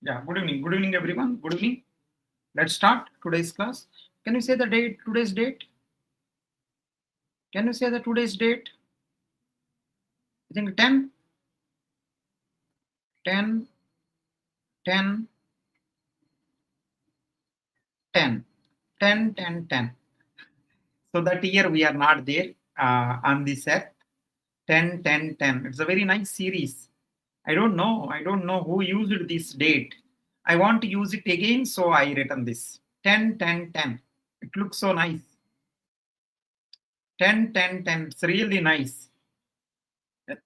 Yeah, good evening. Good evening, everyone. Good evening. Let's start today's class. Can you say the date, today's date? Can you say the today's date? I think 10, 10, 10, 10, 10, 10, 10. So that year we are not there on this set. 10, 10, 10. It's a very nice series. I don't know who used this date. I want to use it again, so I written this. 10, 10, 10. It looks so nice. 10, 10, 10. It's really nice.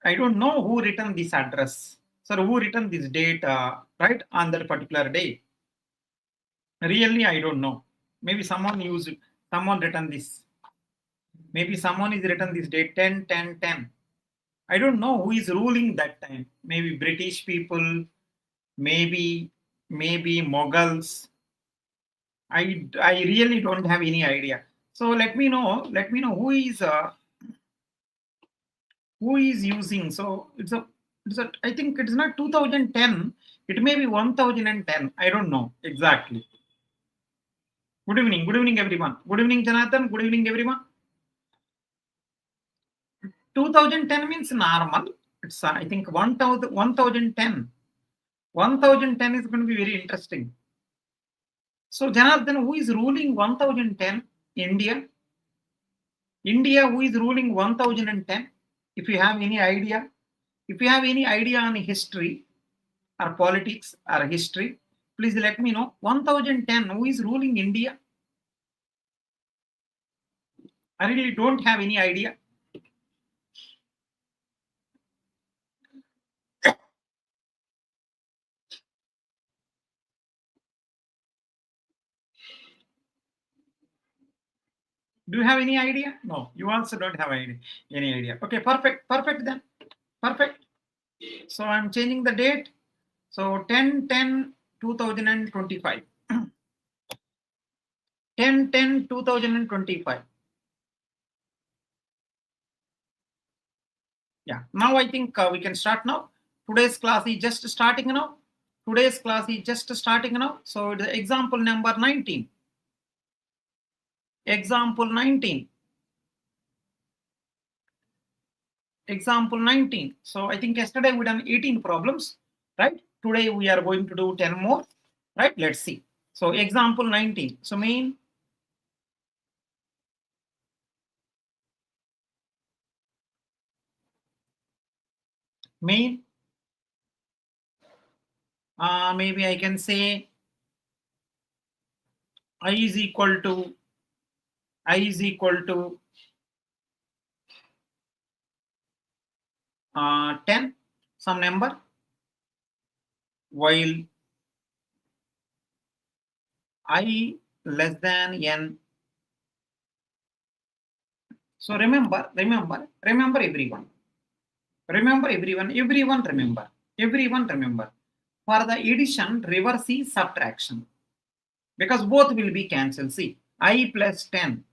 I don't know who written this address. Sir, who written this date, right, on that particular day? Really, I don't know. Maybe someone written this. Maybe someone is written this date, 10, 10, 10. I don't know who is ruling that time. Maybe British people, maybe Mughals. I really don't have any idea. So let me know who is using. So it's a I think it's not 2010. It may be 1010. I don't know exactly. Good evening everyone. Good evening Jonathan. Good evening everyone. 2010 means normal. It's I think 1010. 1010 is going to be very interesting. So Jonathan, who is ruling 1010? India. India, who is ruling 1010? If you have any idea, on history or politics or history, please let me know. 1010, who is ruling India? I really don't have any idea. Do you have any idea? No, you also don't have any idea. Okay, perfect then. Perfect. So I'm changing the date. So 10-10-2025. 10-10-2025. Yeah, now I think we can start now. Today's class is just starting now. So the example number 19. Example 19. So I think yesterday we done 18 problems, right? Today we are going to do 10 more, right? Let's see. So example 19. So main maybe I can say I is equal to 10, some number, while I less than n. So remember everyone. Everyone remember. For the addition, reverse is subtraction. Because both will be cancelled. See, I plus 10.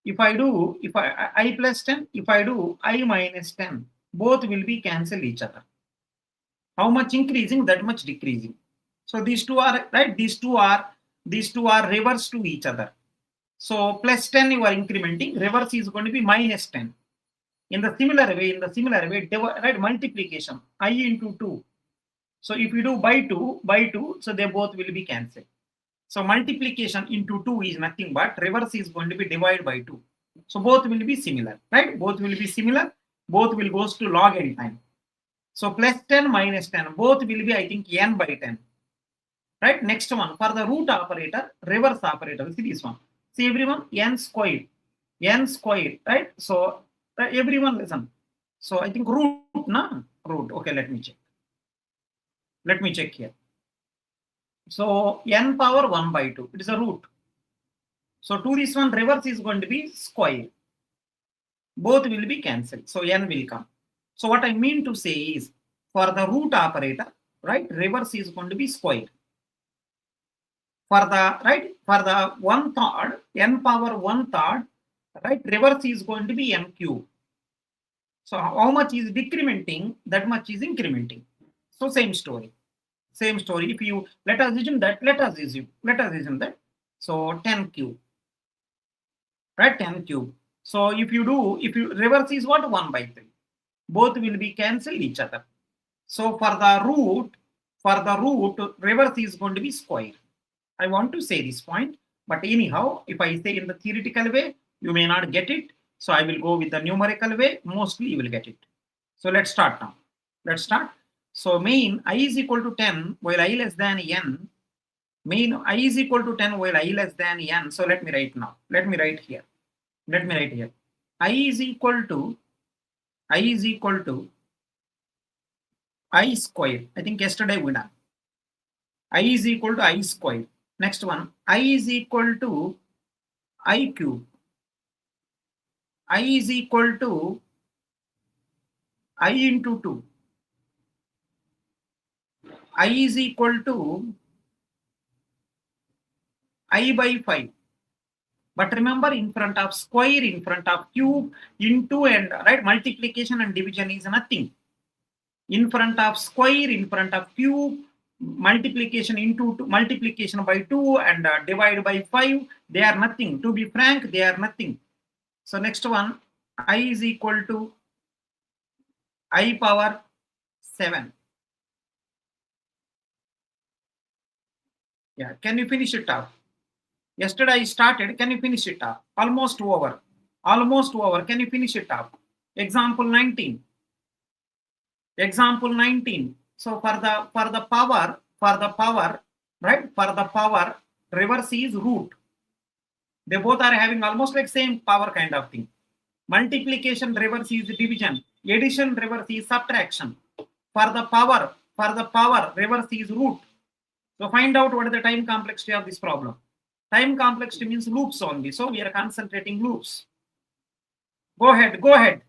If I do I plus 10, if I do I minus 10, both will be cancel each other. How much increasing, that much decreasing. So these two are right. These two are reverse to each other. So plus 10 you are incrementing. Reverse is going to be minus 10. In the similar way, right, multiplication, I into 2. So if you do by 2, so they both will be cancelled. So multiplication into 2 is nothing but reverse is going to be divided by 2. So both will be similar, right? Both will be similar. Both will goes to log n time. So plus 10 minus 10, both will be, I think, n by 10. Right? Next one, for the root operator, reverse operator. See this one. See everyone, n squared, right? So everyone listen. So I think root. Okay, let me check here. So n power 1 by 2, it is a root. So to this one, reverse is going to be square. Both will be cancelled. So n will come. So what I mean to say is, for the root operator, right, reverse is going to be square. For the 1/3, n power 1/3, right, reverse is going to be n cube. So how much is decrementing, that much is incrementing. So same story. Same story. If you let us assume that. So 10 cube, right? 10 cube. So if you reverse is what? 1 by 3. Both will be cancel each other. So for the root, reverse is going to be square. I want to say this point, but anyhow, if I say in the theoretical way, you may not get it. So I will go with the numerical way. Mostly you will get it. So let's start now. Let's start. So main I is equal to 10 while I less than n. Main I is equal to 10 while I less than n. So let me write now. Let me write here. I is equal to I square. I think yesterday we done. I is equal to I square. Next one, I is equal to I cube. I is equal to I into 2. I is equal to I by 5. But remember, in front of square, in front of cube, into and right, multiplication and division is nothing. In front of square, in front of cube, multiplication into multiplication by 2 and divide by 5, they are nothing. To be frank, they are nothing. So next one, I is equal to I power 7. Yeah, can you finish it off? Yesterday I started, can you finish it off? Almost over. Can you finish it off? Example 19. So for the power, right? For the power, reverse is root. They both are having almost like same power kind of thing. Multiplication reverse is division. Addition reverse is subtraction. For the power, reverse is root. So find out what is the time complexity of this problem. Time complexity means loops only. So we are concentrating loops. Go ahead.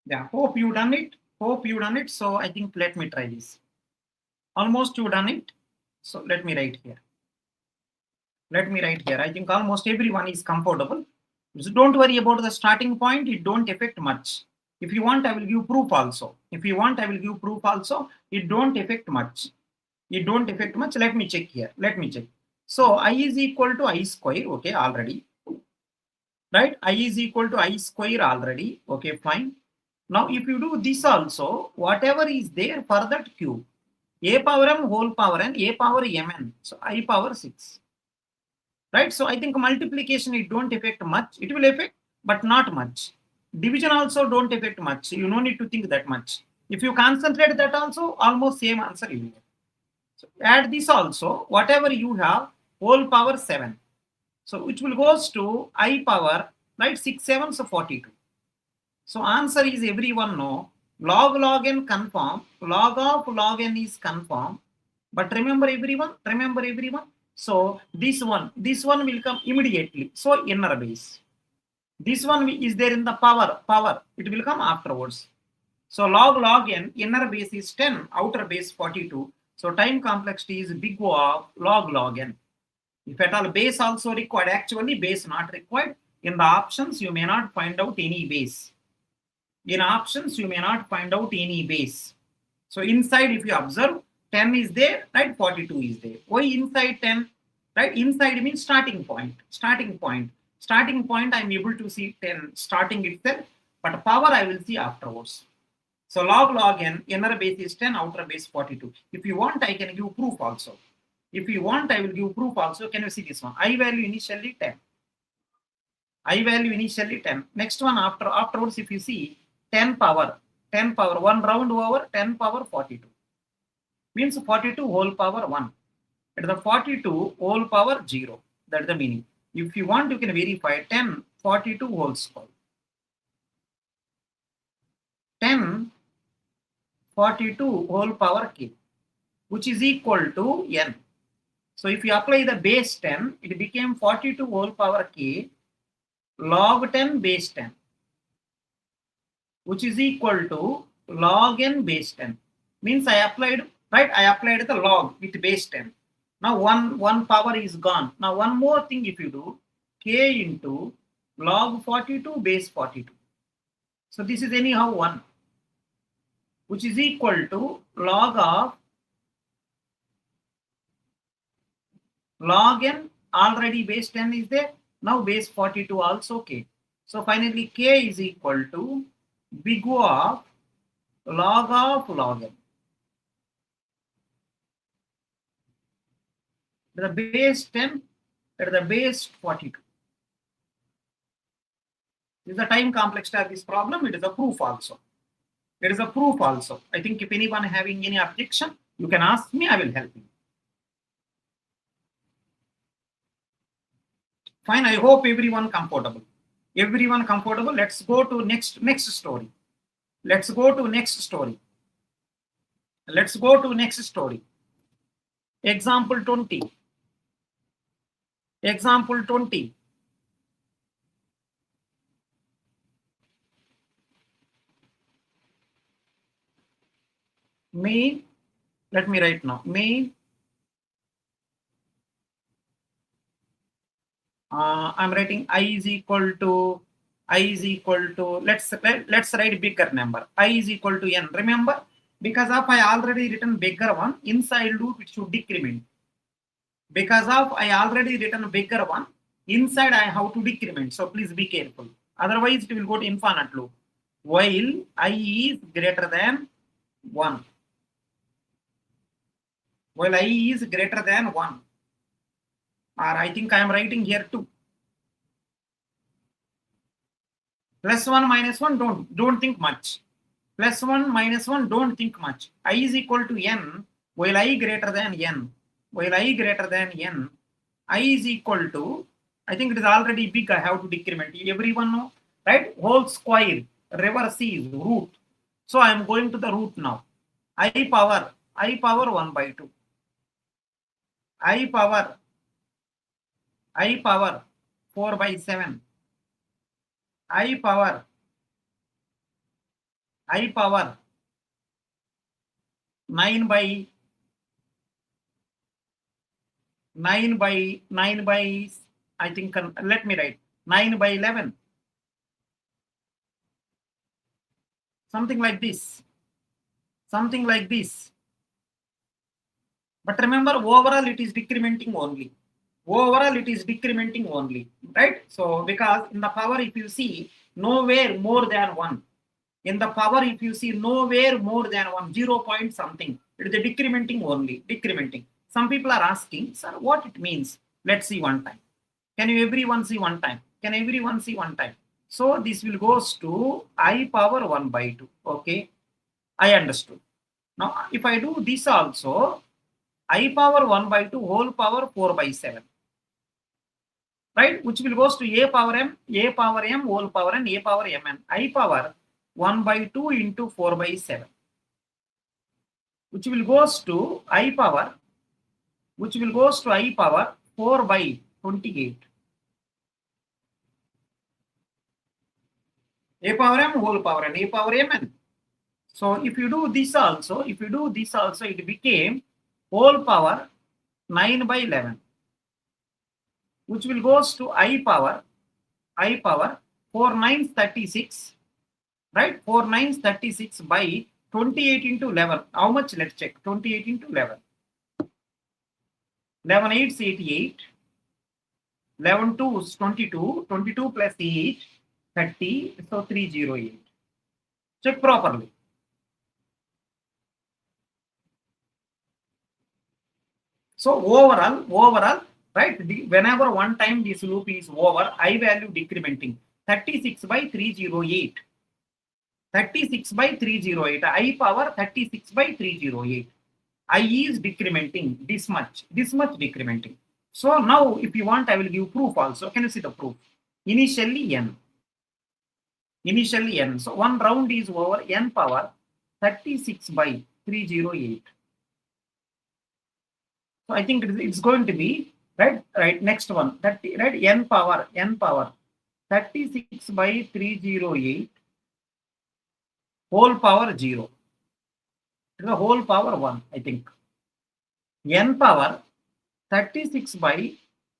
Yeah, hope you done it. So I think let me try this. Almost you done it. So let me write here. I think almost everyone is comfortable. So don't worry about the starting point. It don't affect much. If you want, I will give proof also. If you want, I will give proof also. It don't affect much. It don't affect much. Let me check here. Let me check. So I is equal to I square. Okay, already. Right? I is equal to I square already. Okay, fine. Now, if you do this also, whatever is there for that cube, a power m whole power n, a power mn. So I power 6. Right? So I think multiplication, it don't affect much. It will affect, but not much. Division also don't affect much. You no need to think that much. If you concentrate that also, almost same answer you will get. So add this also, whatever you have, whole power 7. So which will goes to I power, right, 6 7, so 42. So answer is everyone know, log n confirm, log of log n is confirm. But remember everyone, so this one will come immediately. So inner base. This one is there in the power, it will come afterwards. So log n, inner base is 10, outer base 42. So time complexity is big O of log n. If at all base also required, actually base not required. In the options, you may not find out any base. In options, you may not find out any base. So inside, if you observe, 10 is there, right? 42 is there. Why inside 10? Right? Inside means starting point. Starting point, I am able to see 10 starting itself, but power I will see afterwards. So log n, inner base is 10, outer base 42. If you want, I can give proof also. If you want, I will give proof also. Can you see this one? I value initially 10. I value initially 10. Next one afterwards, if you see 10 power, 1 round over 10 power 42. Means 42 whole power 1. At the 42 whole power 0. That's the meaning. If you want, you can verify 10 42 whole square. 10 42 whole power k, which is equal to n. So if you apply the base 10, it became 42 whole power k log 10 base 10, which is equal to log n base 10. Means I applied, right? I applied the log with base 10. Now one power is gone. Now one more thing, if you do k into log 42 base 42. So this is anyhow 1, which is equal to log of log n, already base 10 is there. Now base 42 also k. So finally k is equal to big O of log n. The base 10 at the base 42. This is the time complexity of this problem. It is a proof also. There is a proof also. I think if anyone having any objection, you can ask me, I will help you. Fine, I hope everyone comfortable. Everyone comfortable. Let's go to next story. Let's go to next story. Let's go to next story. Example 20. Example 20. May, let me write now. May, I'm writing I is equal to, let's write bigger number. I is equal to n. Remember, because of I already written bigger one, inside loop it should decrement. Because of I already written bigger one, inside I have to decrement. So please be careful. Otherwise it will go to infinite loop. While I is greater than 1. While I is greater than 1. Or I think I am writing here 2. Plus 1 minus 1, don't think much. Plus 1 minus 1, don't think much. I is equal to n, while I greater than n. While I greater than n, I is equal to, I think it is already big, I have to decrement. Everyone know, right? Whole square, reverse is root. So I am going to the root now. I power 1 by 2. I power 4 by 7. I power 9 by 9 by I think, let me write 9 by 11. something like this, something like this. But remember, overall it is decrementing only. Overall it is decrementing only, right? So because in the power, if you see, nowhere more than 1. In the power, if you see, nowhere more than 1, 0 point something, it is a decrementing only, decrementing. Some people are asking, sir, what it means? Let's see one time. Can you everyone see one time? Can everyone see one time? So this will goes to I power 1 by 2. Okay, I understood. Now if I do this also, I power 1 by 2 whole power 4 by 7. Right, which will goes to a power m whole power n, a power mn. I power 1 by 2 into 4 by 7, which will goes to I power, which will goes to I power 4 by 28. A power m whole power n, a power mn. So if you do this also, it became whole power 9 by 11, which will goes to I power 4 9 36, right? 4 9 36 by 28 into 11. How much? Let's check. 28 into 11. 11 8 is 88. 11 2 is 22. 22 plus 8, 30. So 308. Check properly. So overall, right? Whenever one time this loop is over, I value decrementing. 36 by 308. 36 by 308. I power 36 by 308. I is decrementing this much decrementing. So now if you want, I will give proof also. Can you see the proof? Initially n. So one round is over n power 36 by 308. So I think it's going to be right next one, 30, right? n power 36 by 308 whole power 0. The whole power 1, I think. N power 36 by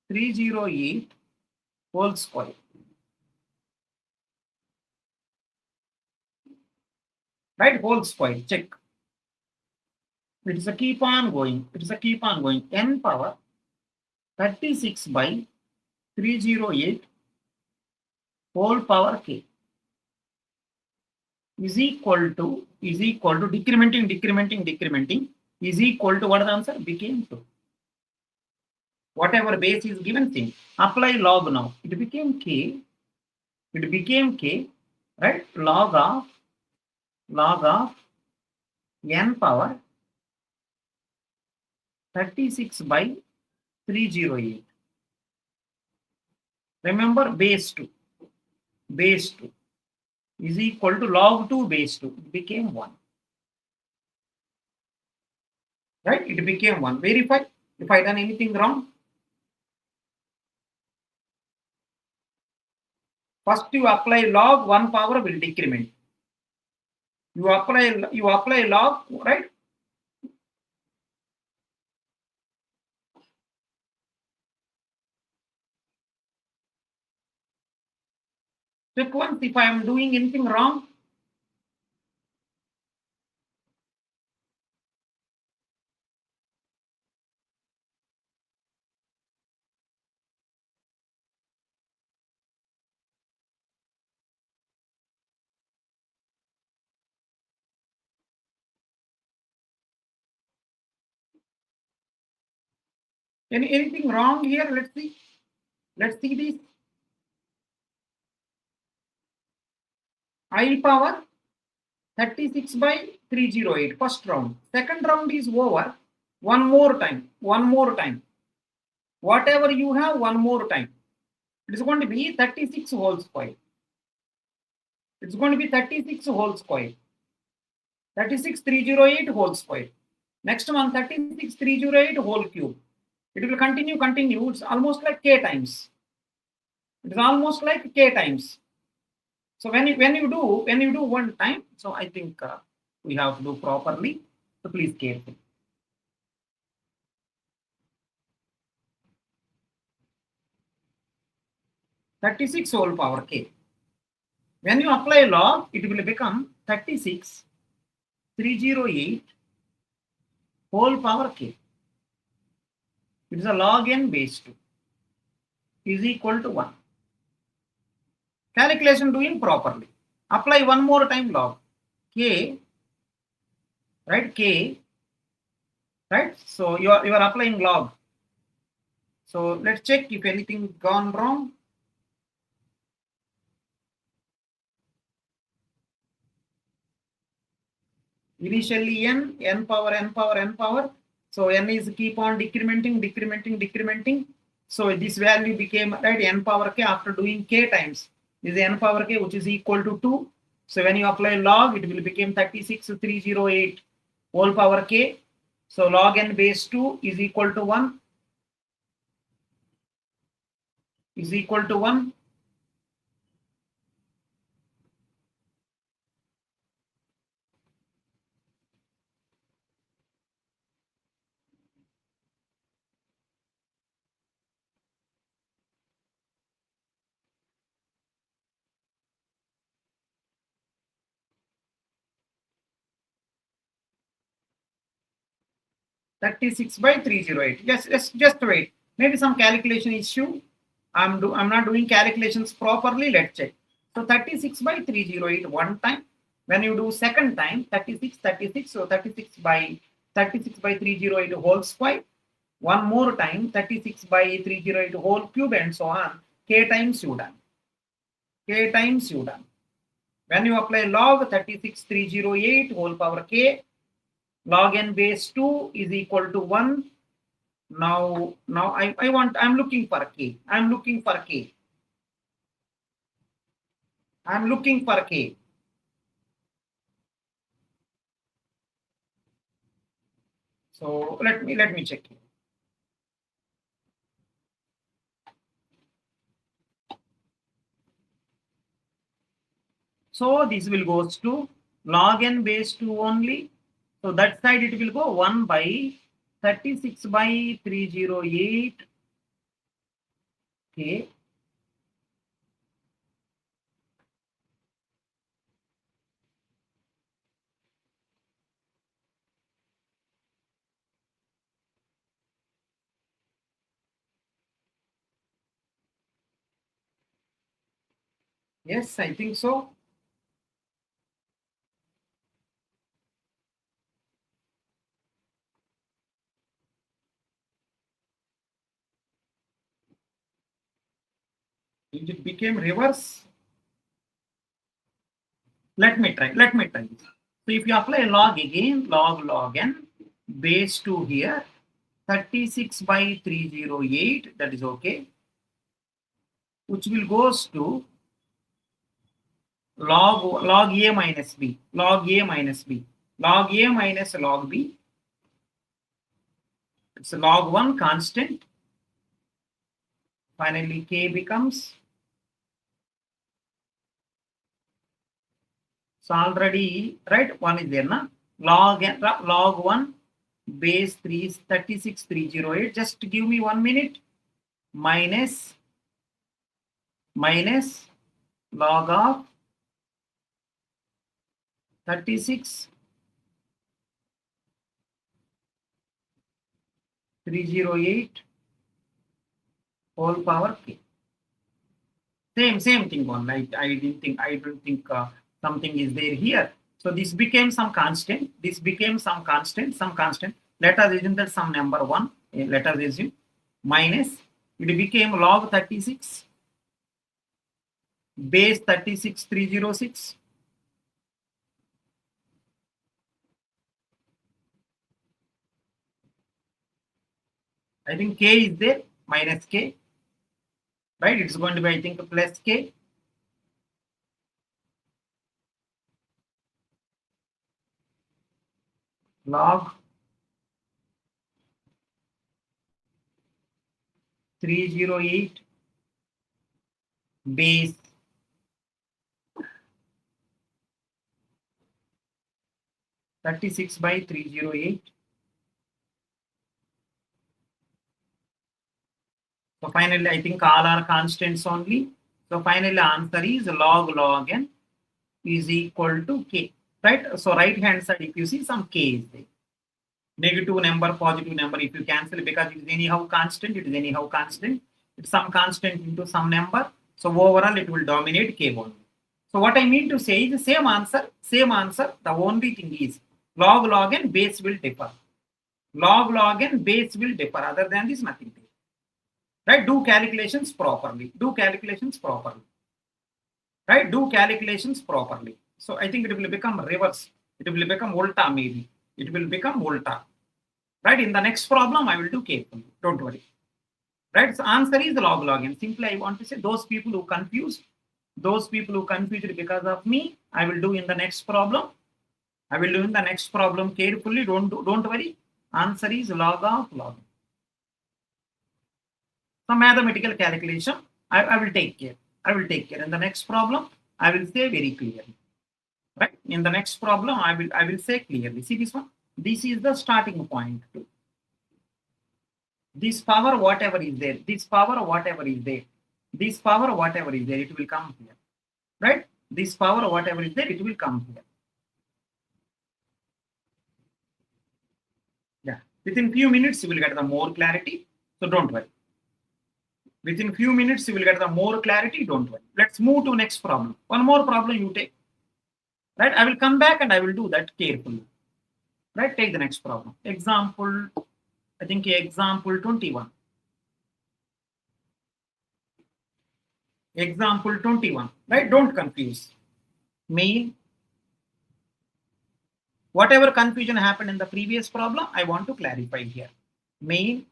308 whole square. Right? Whole square. Check. It is a keep on going. N power 36 by 308 whole power k is equal to decrementing is equal to, what is the answer? Became 2. Whatever base is given thing, apply log now. It became k, right? Log of n power 36 by 308. Remember, base 2 is equal to log 2 base 2. It became 1. Right? It became 1. Verify if I done anything wrong. First you apply log, 1 power will decrement. You apply log, right? Check once if I am doing anything wrong. Anything wrong here? Let's see this. I power 36 by 308, first round. Second round is over. One more time. Whatever you have, one more time. It is going to be 36 whole square. It's going to be 36 whole square. 36 308 whole square. Next one, 36 308 whole cube. It will continue. It's almost like k times. So when you do one time, so I think we have to do properly. So please careful. (36 whole power k). When you apply log, it will become 36,308 whole power k. It is a log n base 2 is equal to 1. Calculation doing properly. Apply one more time log k, right? K, right? So you are applying log. So let's check if anything gone wrong. Initially n power, n power, n power. So n is keep on decrementing. So this value became, right, n power k after doing k times. This is n power k, which is equal to 2. So when you apply log, it will become 36,308 whole power k. So log n base 2 is equal to 1. Is equal to 1. (36 by 308). Just wait. Maybe some calculation issue. I'm not doing calculations properly. Let's check. So 36 by 308 one time. When you do second time, 36. So 36 by 308 whole square. One more time, 36 by 308 whole cube and so on. K times you done. K times you done. When you apply log 36,308 whole power k, log n base 2 is equal to 1. Now I'm looking for k. I'm looking for k. So let me check here. So this will goes to log n base 2 only. So that side it will go 1 by 36 by 308 k. Yes, I think so. It became reverse. Let me try. So if you apply log again, log n base 2 here, 36 by 308, that is okay, which will goes to log a minus b, log a minus log b. It's a log 1 constant. Finally, k becomes, so already, right, 1 is there, na? Log 1 base 3 is 36,308. Just give me 1 minute. Minus log of 36,308 whole power k. Same thing one. I don't think something is there here. So this became some constant. Some constant. Let us assume that some number 1. Let us assume minus. It became log 36 base 36,306. I think k is there, minus k. Right? It's going to be, I think, plus k. Log 308 base 36 by 308. So finally, I think all are constants only. So finally, answer is log n is equal to k. right? So right hand side, if you see some k is there. Negative number, positive number, if you cancel because it is anyhow constant, it is anyhow constant. It's some constant into some number. So overall it will dominate k only. So what I mean to say is the same answer, same answer. The only thing is log and base will differ. Log and base will differ. Other than this, nothing. Right? Do calculations properly. Do calculations properly. Right? Do calculations properly. So I think it will become reverse. It will become volta maybe. It will become volta. Right? In the next problem, I will do carefully. Don't worry. Right? So answer is log and simply I want to say those people who confused because of me, I will do in the next problem. I will do in the next problem carefully. Don't worry. Answer is log. Some mathematical calculation, I will take care. I will take care. In the next problem, I will say very clearly. Right? In the next problem, I will say clearly. See this one? This is the starting point. This power, whatever is there, this power, whatever is there, this power, whatever is there, it will come here. Right? This power, whatever is there, it will come here. Yeah. Within few minutes, you will get the more clarity. So don't worry. Within few minutes, you will get the more clarity. Don't worry. Let's move to next problem. One more problem you take. Right? I will come back and I will do that carefully. Right? Take the next problem. Example, I think example 21. Example 21. Right? Don't confuse. Mean. Whatever confusion happened in the previous problem, I want to clarify here. Mean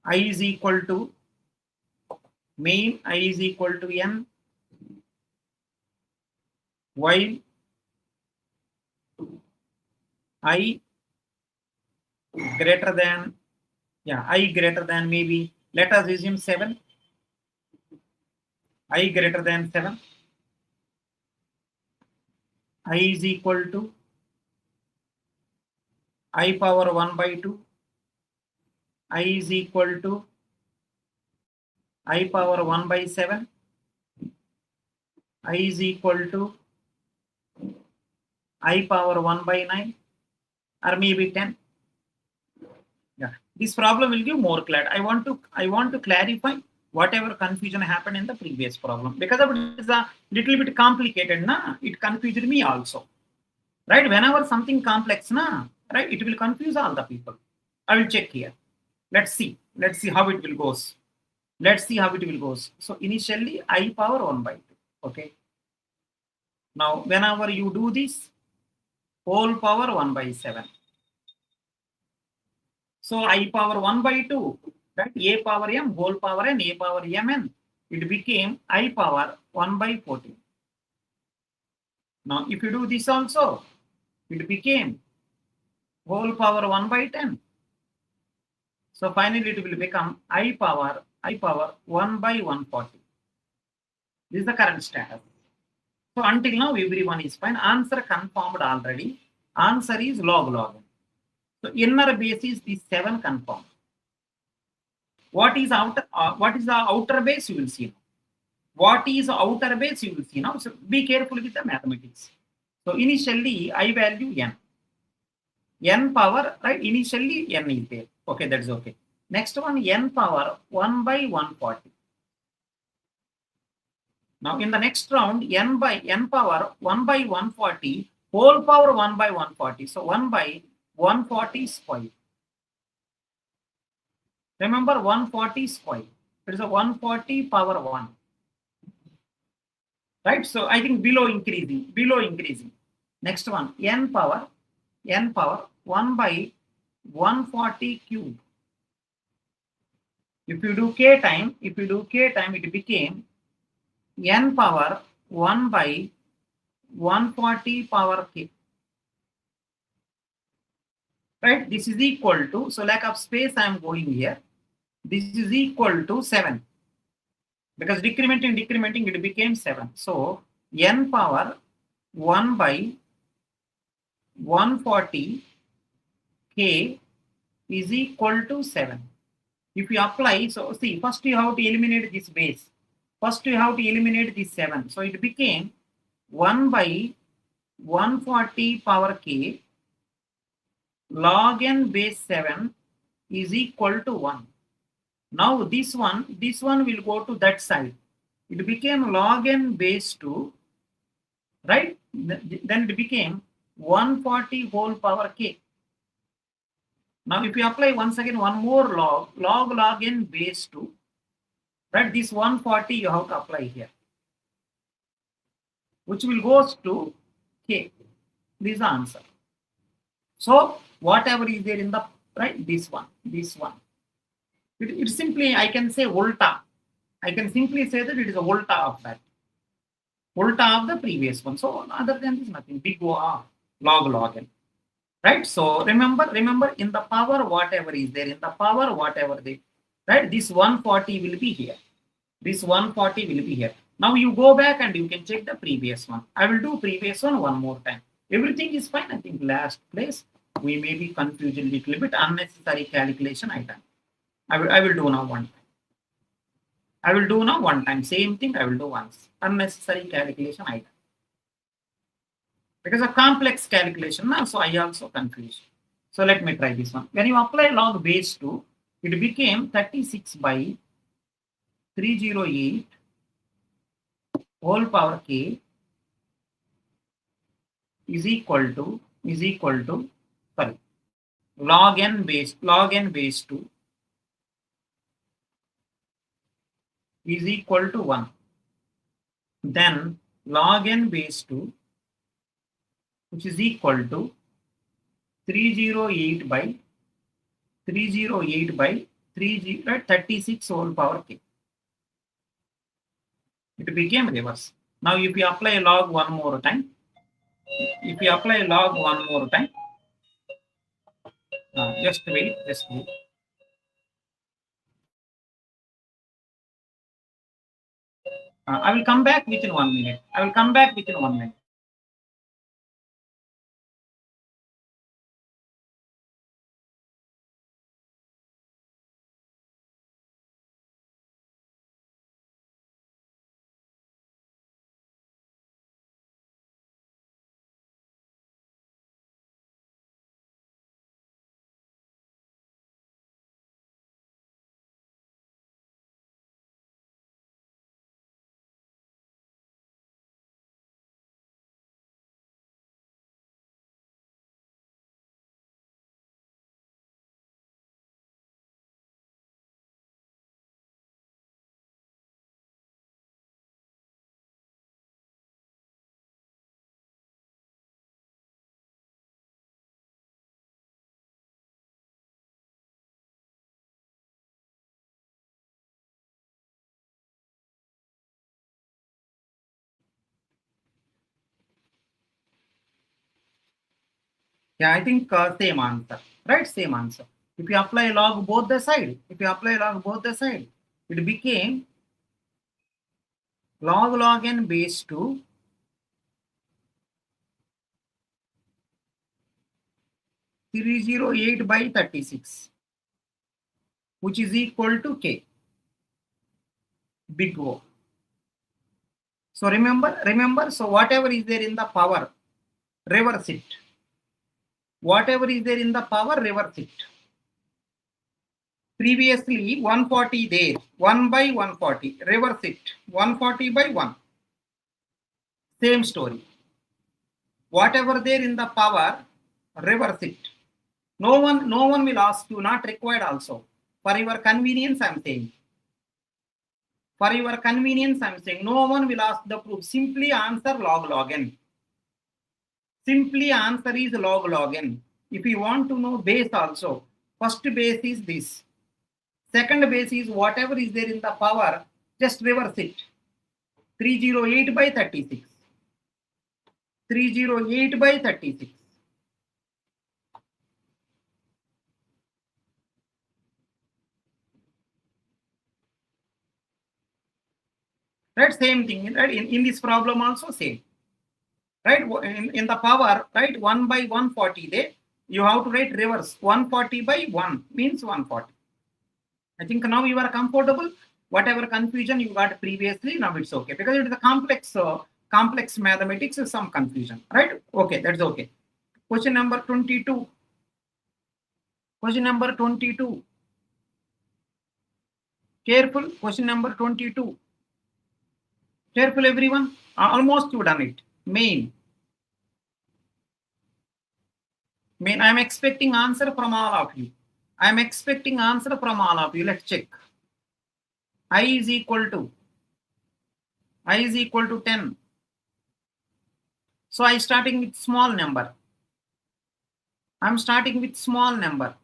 I is equal to n while I greater than maybe, let us assume 7. I greater than 7. I is equal to I power 1 by 2. I is equal to I power 1 by 7. I is equal to I power 1 by 9 or maybe 10. Yeah, this problem will give more clarity. I want to clarify whatever confusion happened in the previous problem because it is a little bit complicated. It confused me also. Right? Whenever something complex, right, it will confuse all the people. I will check here. Let's see how it will goes. So initially I power 1 by 2. Okay. Now whenever you do this, whole power 1 by 7. So I power 1 by 2, right? A power m, whole power n, a power mn. It became I power 1 by 14. Now if you do this also, it became whole power 1 by 10. So finally it will become I power 1 by 140. This is the current status. So until now everyone is fine. Answer confirmed already. Answer is log. So inner base is this 7 confirmed. What is the outer base? You will see now. What is the outer base? You will see now. So be careful with the mathematics. So initially I value n. N power, right? Initially n is there. Okay, that's okay. Next one, n power 1 by 140. Now in the next round, n power 1 by 140, whole power 1 by 140. So 1 by 140 square. Remember 140 square. It is a 140 power 1. Right? So I think below increasing. Next one, n power 1 by 140 cube. If you do k time, it became n power 1 by 140 power k. Right? This is equal to, so lack of space I am going here. This is equal to 7. Because decrementing, it became 7. So n power 1 by 140 k is equal to 7. If you apply, so see, first you have to eliminate this base. First you have to eliminate this 7. So it became 1 by 140 power k log n base 7 is equal to 1. Now this one will go to that side. It became log n base 2, right? Then it became 140 whole power k. Now if you apply once again one more log n base 2, right? This 140 you have to apply here, which will goes to k. This is the answer. So whatever is there in the right, this one. It's simply, I can say volta. I can simply say that it is a volta of that. Volta of the previous one. So other than this, nothing. Big O log n. Right? So remember in the power, whatever is there in the power, whatever they, right? This 140 will be here. This 140 will be here. Now you go back and you can check the previous one. I will do previous one more time. Everything is fine. I think last place we may be confused a little bit. Unnecessary calculation item. I will do now one time. Same thing I will do once. Unnecessary calculation item. Because of complex calculation now, so I also confused. So let me try this one. When you apply log base 2, it became 36 by 308 whole power k is equal to sorry, log n base 2 is equal to 1. Then log n base 2, which is equal to 308 by 36 whole power k. It became reverse. Now if you apply log one more time, just wait. I will come back within 1 minute. Yeah, I think same answer, right? Same answer. If you apply log both the side, it became log n base 2 308 by 36, which is equal to k, big O. So remember, so whatever is there in the power, reverse it. Whatever is there in the power, reverse it. Previously 140 there, 1 by 140, reverse it, 140 by 1. Same story. Whatever there in the power, reverse it. No one will ask you, not required also. For your convenience, I am saying. No one will ask the proof. Simply answer log n. Simply answer is log n. If you want to know base also, first base is this. Second base is whatever is there in the power, just reverse it. 308 by 36. 308 by 36. Right, same thing. Right, in this problem also same. Right, in the power, right, 1 by 140 there, you have to write reverse. 140 by 1 means 140. I think now you are comfortable. Whatever confusion you got previously, now it's okay, because it is a complex complex mathematics is some confusion, right? Okay, that's okay. Question number 22. Question number 22. Careful, question number 22. Careful, everyone. Almost you done it. Main. I'm expecting answer from all of you. I'm expecting answer from all of you. Let's check. I is equal to 10. So I starting with small number. I'm starting with small number.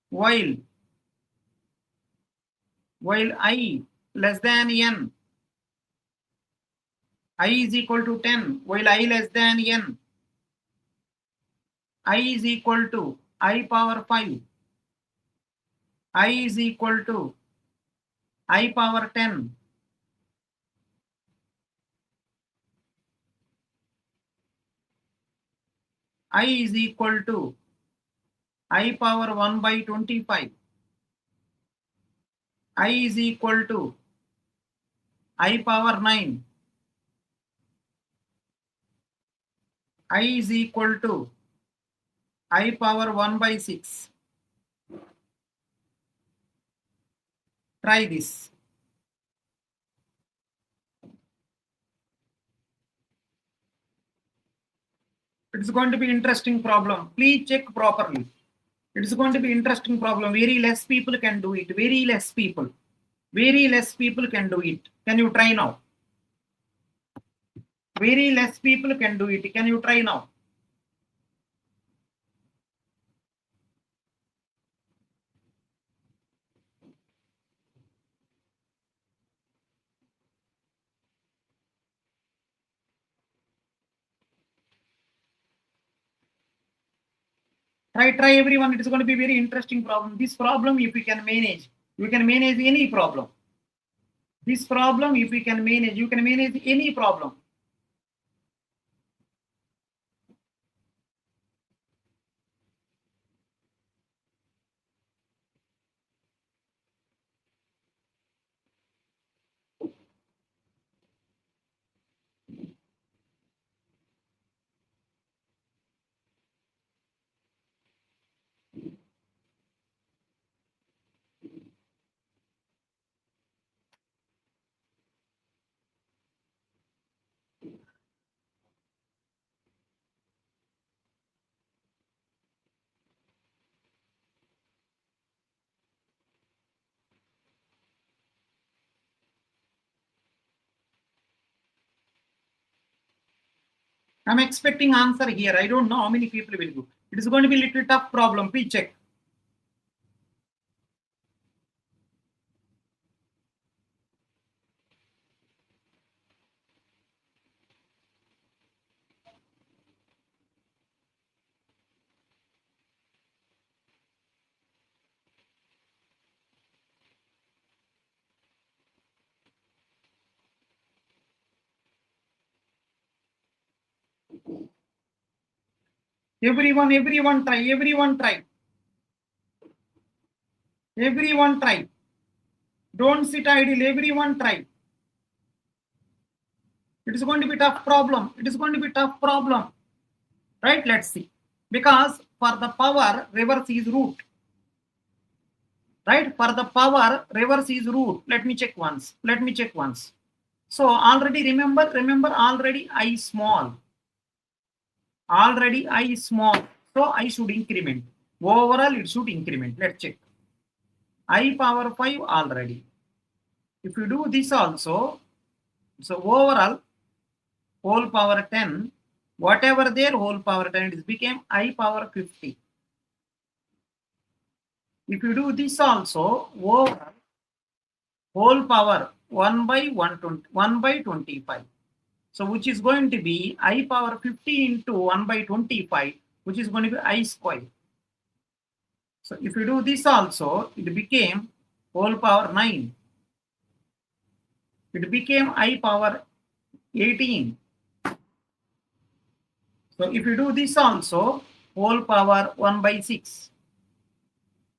While I less than n, I is equal to 10. While I less than n, I is equal to I power 5. I is equal to I power 10. I is equal to I power 1 by 25. I is equal to I power 9. I is equal to I power 1 by 6. Try this. It's going to be interesting problem. Please check properly. It's going to be interesting problem. Very less people can do it. Very less people. Very less people can do it. Can you try now? Very less people can do it. Can you try now? Try everyone. It is going to be very interesting problem. This problem, if you can manage, you can manage any problem. This problem, if you can manage, you can manage any problem. I'm expecting answer here. I don't know how many people will do. It is going to be a little tough problem. Please check. Everyone try. Everyone try. Everyone try. Don't sit idle. Everyone try. It is going to be tough problem. It is going to be tough problem. Right? Let's see. Because for the power, reverse is root. Right? For the power, reverse is root. Let me check once. Let me check once. So already remember already I small. Already I small. So I should increment. Overall, it should increment. Let's check. I power 5 already. If you do this also, so overall, whole power 10, whatever there, whole power 10, it became I power 50. If you do this also, overall, whole power 1 by 120, 1 by 25. So which is going to be I power 50 into 1 by 25, which is going to be I square. So if you do this also, it became whole power 9. It became I power 18. So if you do this also, whole power 1 by 6,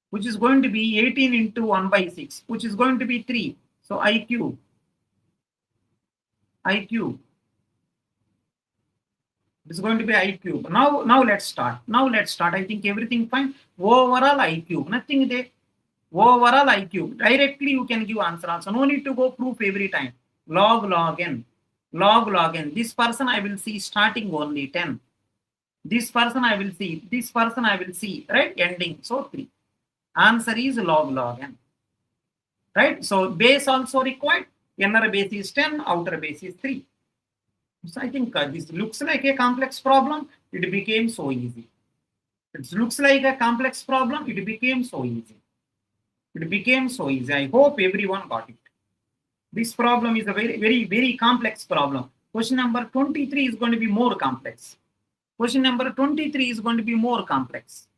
which is going to be 18 into 1 by 6, which is going to be 3. So I cube. I cube. It's going to be I cube. Now let's start. I think everything fine. Overall I cube. Nothing there. Overall I cube. Directly you can give answer also. No need to go proof every time. Log n. Log n. This person I will see starting only 10. This person I will see. This person I will see. Right? Ending. So 3. Answer is log n. Right? So base also required. Inner base is 10. Outer base is 3. So I think this looks like a complex problem. It became so easy. It looks like a complex problem. It became so easy. It became so easy. I hope everyone got it. This problem is a very complex problem. Question number 23 is going to be more complex. Question number 23 is going to be more complex.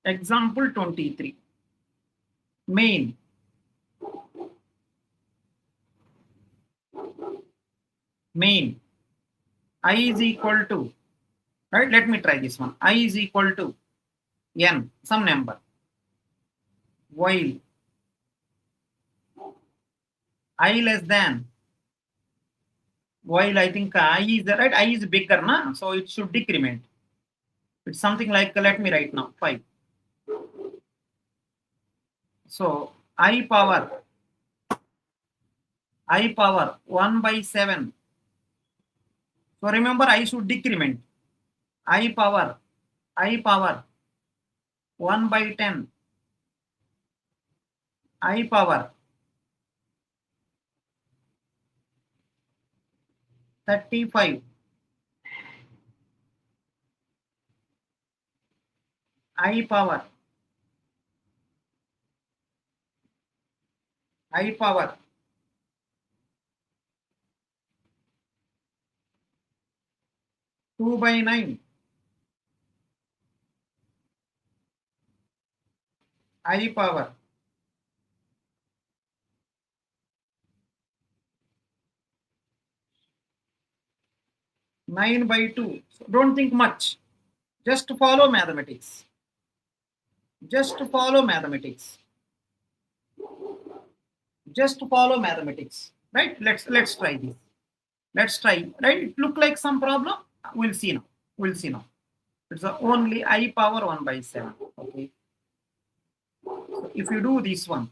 Example 23. Main. Main. I is equal to, right? Let me try this one. I is equal to n, some number. While I less than, while I think I is right, I is bigger, na? So it should decrement. It's something like, let me write now, 5. So I power 1 by 7. So remember, I should decrement. I power 1 by 10. I power 35. I power 2 by 9. I power 9 by 2. So don't think much. Just follow mathematics. Just follow mathematics. Just follow mathematics. Right? Let's try this. Let's try. Right? It look like some problem. We'll see now. We'll see now. It's only I power 1 by 7. Okay. So if you do this one,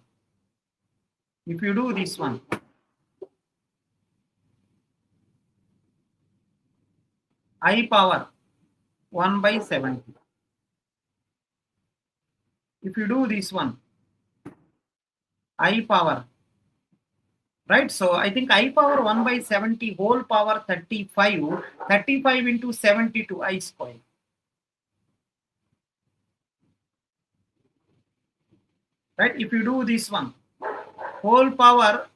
I power 1 by 70. If you do this one, I power, right? So I think I power 1 by 70 whole power 35. 35 into 72 I square. Right? If you do this one, whole power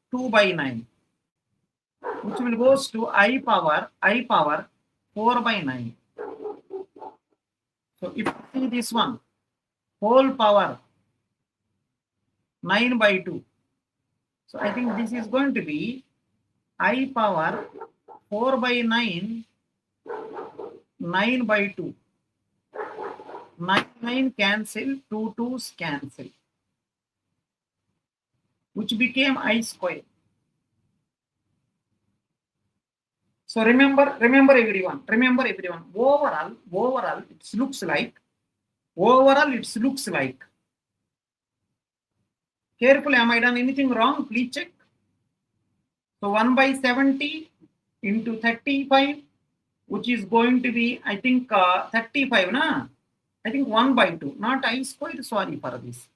2 by 9, which will goes to I power 4 by 9. So if you see this one, whole power 9 by 2. So I think this is going to be I power 4 by 9, 9 by 2. 9 cancel, 2 2's cancel, which became I square. So remember everyone. Overall, it looks like. Careful, am I done anything wrong? Please check. So 1 by 70 into 35, which is going to be, I think 35, na? I think 1 by 2, not I square. Sorry for this.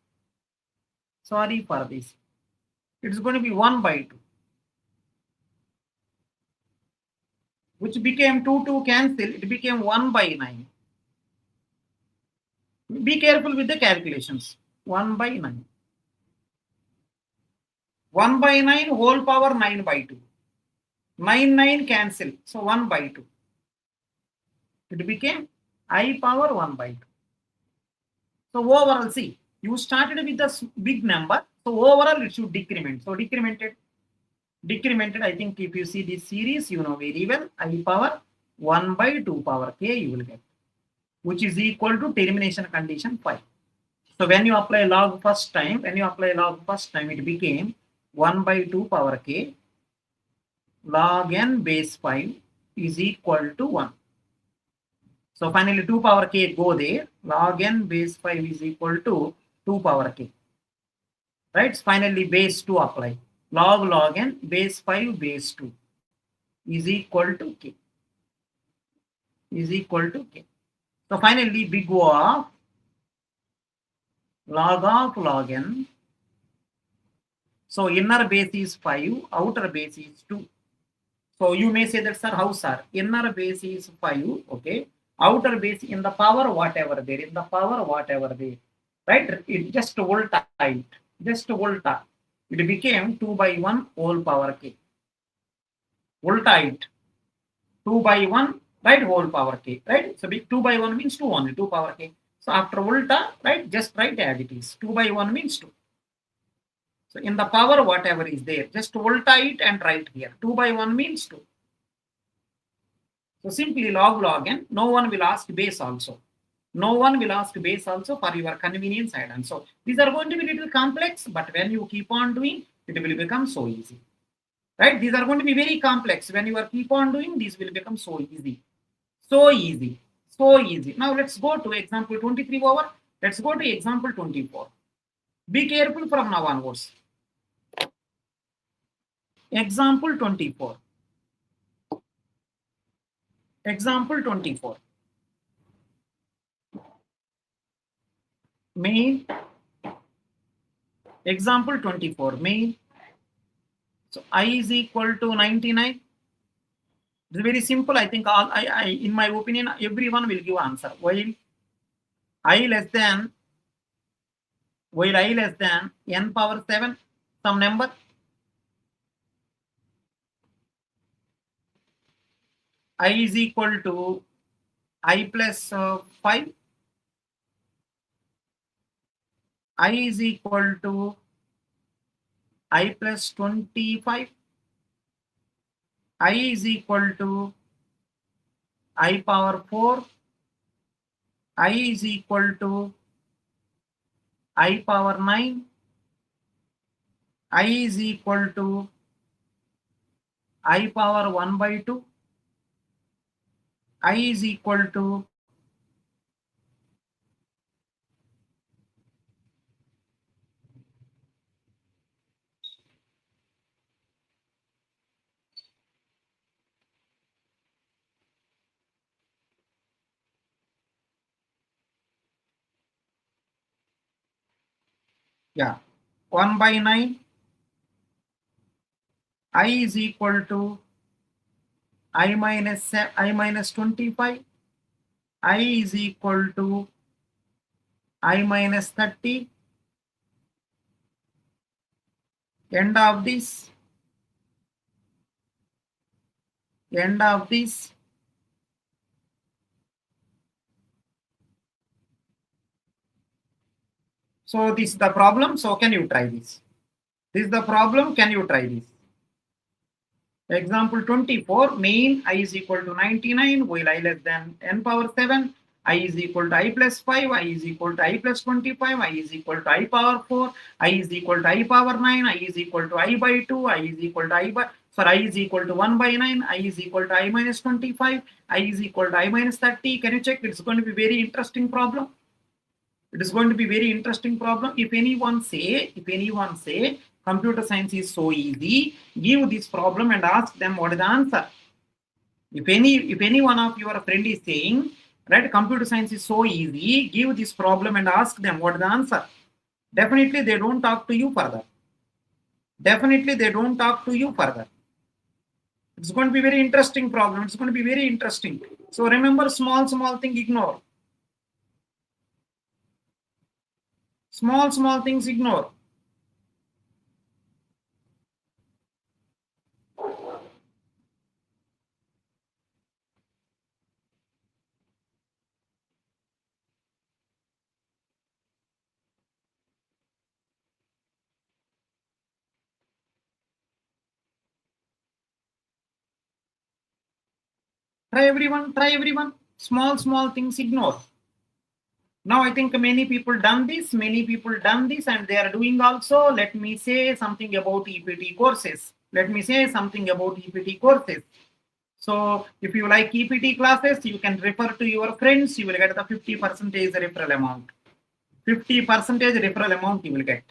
It's going to be 1 by 2. Which became 2 2 cancel, it became 1 by 9. Be careful with the calculations. 1 by 9. 1 by 9 whole power 9 by 2. 9 cancel. So 1 by 2. It became I power 1 by 2. So overall, see, you started with the big number. So overall, it should decrement. So decremented. I think if you see this series, you know very well, I power 1 by 2 power k you will get, which is equal to termination condition 5. So when you apply log first time, it became 1 by 2 power k. log n base 5 is equal to 1. So finally 2 power k go there. Log n base 5 is equal to 2 power k. Right? Finally base 2 apply. Log n base 5 base 2 is equal to k. Is equal to k. So finally big O of log n. So inner base is 5, outer base is 2. So you may say that, sir, how, sir? Inner base is 5, okay. Outer base in the power whatever there, in the power whatever there, right? It just volta it, just volta. It became 2 by 1 whole power k. Volta it, 2 by 1, right, whole power k, right? So 2 by 1 means 2 only, 2 power k. So after volta, right, just write as it is. 2 by 1 means 2. So in the power whatever is there, just volta it and write here. 2 by 1 means 2. So simply log n, no one will ask base also. No one will ask base also for your convenience and so these are going to be a little complex, but when you keep on doing, it will become so easy. Right? These are going to be very complex. When you are keep on doing, these will become so easy. So easy. So easy. Now let's go to example 23 over. Let's go to example 24. Be careful from now onwards. Example 24. Example 24. Main. Example 24. Main. So I is equal to 99. It's very simple. I think in my opinion, everyone will give answer. While I less than n power 7, some number. I is equal to I plus 5. I is equal to I plus 25. I is equal to I power 4. I is equal to I power 9. I is equal to I power 1 by 2. I is equal to yeah 1 by 9. I is equal to I minus 25. I is equal to I minus 30. End of this. End of this. So this is the problem. So can you try this? This is the problem. Can you try this? Example 24. Main I is equal to 99 while I less than n power 7. I is equal to I plus 5. I is equal to I plus 25. I is equal to I power 4. I is equal to I power 9. I is equal to I by 2. I is equal to I by, I is equal to 1 by 9. I is equal to I minus 25. I is equal to I minus 30. Can you check? It's going to be very interesting problem. It is going to be very interesting problem. If anyone say computer science is so easy, give this problem and ask them what is the answer. If any one of your friend is saying, right, computer science is so easy, give this problem and ask them what is the answer. Definitely they don't talk to you further. Definitely they don't talk to you further. It's going to be very interesting problem. It's going to be very interesting. So remember, small thing ignore. Small things ignore. Try everyone. Small things ignore. Now I think many people done this and they are doing also. Let me say something about EPT courses. let me say something about EPT courses. So if you like EPT classes, you can refer to your friends. You will get the 50% referral amount. 50% referral amount you will get.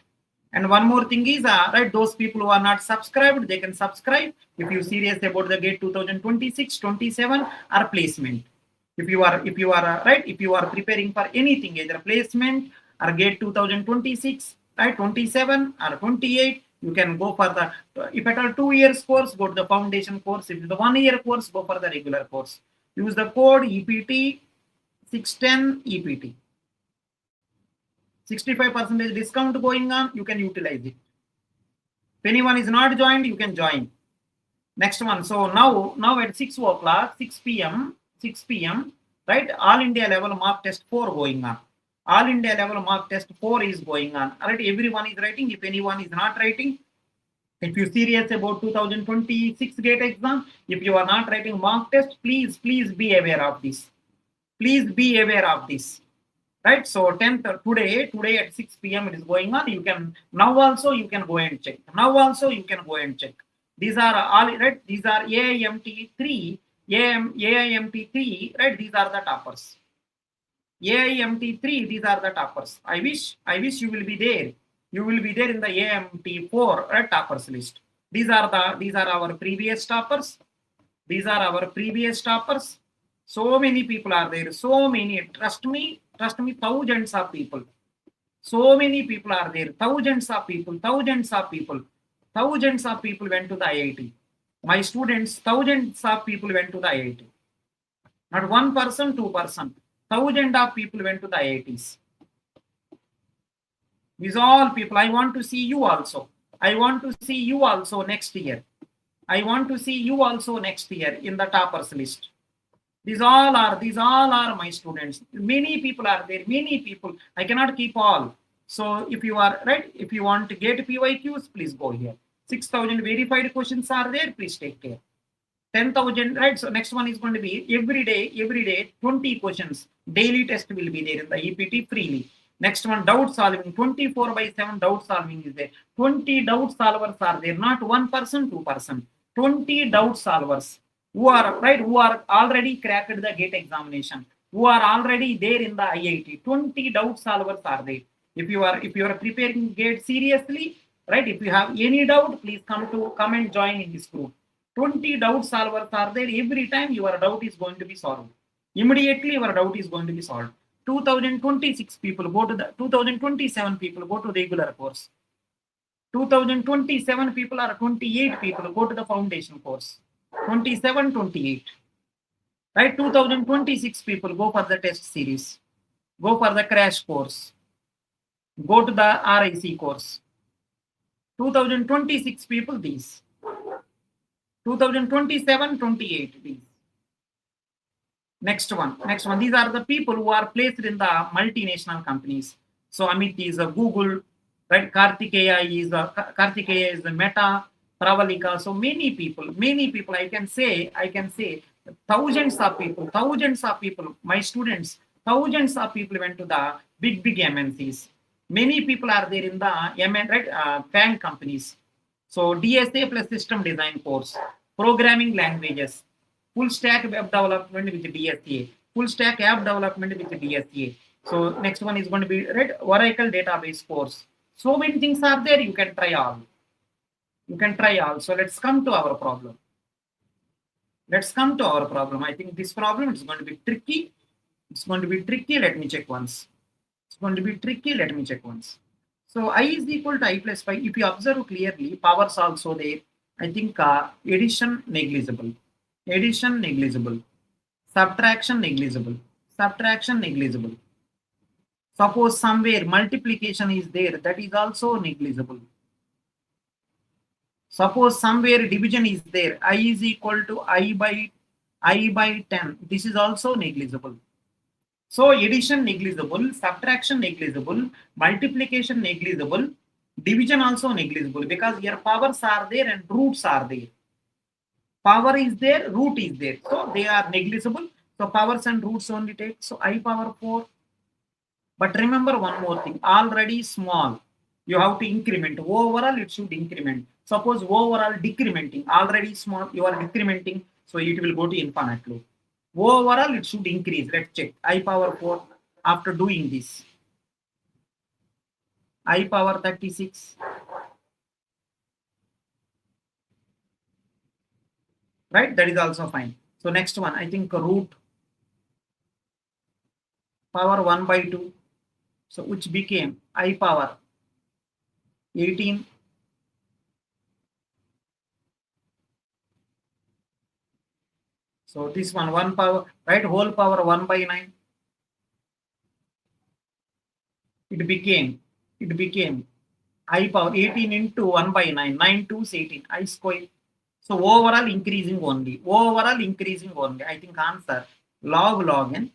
And one more thing is, right, those people who are not subscribed, they can subscribe. If you serious about the GATE 2026, 27 or placement. If you are right, if you are preparing for anything, either placement or GATE 2026, right, 27 or 28, you can go for the, if at all 2 years course, go to the foundation course. If it's the 1 year course, go for the regular course. Use the code EPT 610 EPT. 65% discount going on, you can utilize it. If anyone is not joined, you can join. Next one. So now at 6 o'clock, 6 p.m., right, all India level mock test 4 going on. All India level mock test 4 is going on. All right, everyone is writing. If anyone is not writing, if you're serious about 2026 GATE exam, if you are not writing mock test, please be aware of this. Please be aware of this. Right, so 10th today at 6 p.m. it is going on. You can now also you can go and check. Now also you can go and check. These are all right. These are AIMT 3, AIMT 3. Right, these are the toppers. AIMT 3. These are the toppers. I wish you will be there. You will be there in the AIMT 4 right, toppers list. These are our previous toppers. These are our previous toppers. So many people are there. So many. Trust me, thousands of people. So many people are there. Thousands of people went to the IIT. My students, thousands of people went to the IIT. Not 1%, 2%. Thousands of people went to the IITs. These all people, I want to see you also. I want to see you also next year. I want to see you also next year in the toppers list. These all are my students. Many people are there. Many people. I cannot keep all. So if you are right, if you want to get PYQs, please go here. 6,000 verified questions are there. Please take care. 10,000, right? So next one is going to be every day 20 questions. Daily test will be there in the EPT freely. Next one, doubt solving. 24/7 doubt solving is there. 20 doubt solvers are there. Not 1%, 2%. 20 doubt solvers. Who are already cracked the GATE examination, who are already there in the IIT. 20 doubt solvers are there. If you are preparing GATE seriously, right, if you have any doubt, please come and join in this group. 20 doubt solvers are there. Every time your doubt is going to be solved. Immediately your doubt is going to be solved. 2026 people go to the 2027 people go to regular course. 2027 people or 28 people go to the foundation course. 27, 28. Right, 2026 people go for the test series, go for the crash course, go to the RIC course. 2026 people these. 2027, 28 these. Next one. These are the people who are placed in the multinational companies. So Amit is a Google, right? Kartikeya is a Meta. Pravalika. So many people, I can say thousands of people, my students, thousands of people went to the big MNCs. Many people are there in the FANG companies. So DSA plus system design course, programming languages, full stack web development with DSA, full stack app development with DSA. So next one is going to be Oracle database course. So many things are there. You can try all. So let's come to our problem. I think this problem is going to be tricky. Let me check once. So I is equal to I plus 5. If you observe clearly, powers also there. I think addition negligible. Subtraction negligible. Suppose somewhere multiplication is there. That is also negligible. Suppose somewhere division is there, I is equal to I by 10. This is also negligible. So addition negligible, subtraction negligible, multiplication negligible, division also negligible, because your powers are there and roots are there. Power is there, root is there. So they are negligible. So powers and roots only take. So I power 4. But remember one more thing, already small. You have to increment. Overall, it should increment. Suppose overall decrementing, already small, you are decrementing, so it will go to infinite loop. Overall, it should increase. Let's check. I power 4 after doing this. I power 36. Right? That is also fine. So next one, I think root power 1 by 2. So which became I power 18. So this one, 1 power, right? Whole power 1 by 9. It became I power 18 into 1 by 9. 9 2 is 18. I square. So overall increasing only. Overall increasing only. I think answer log n.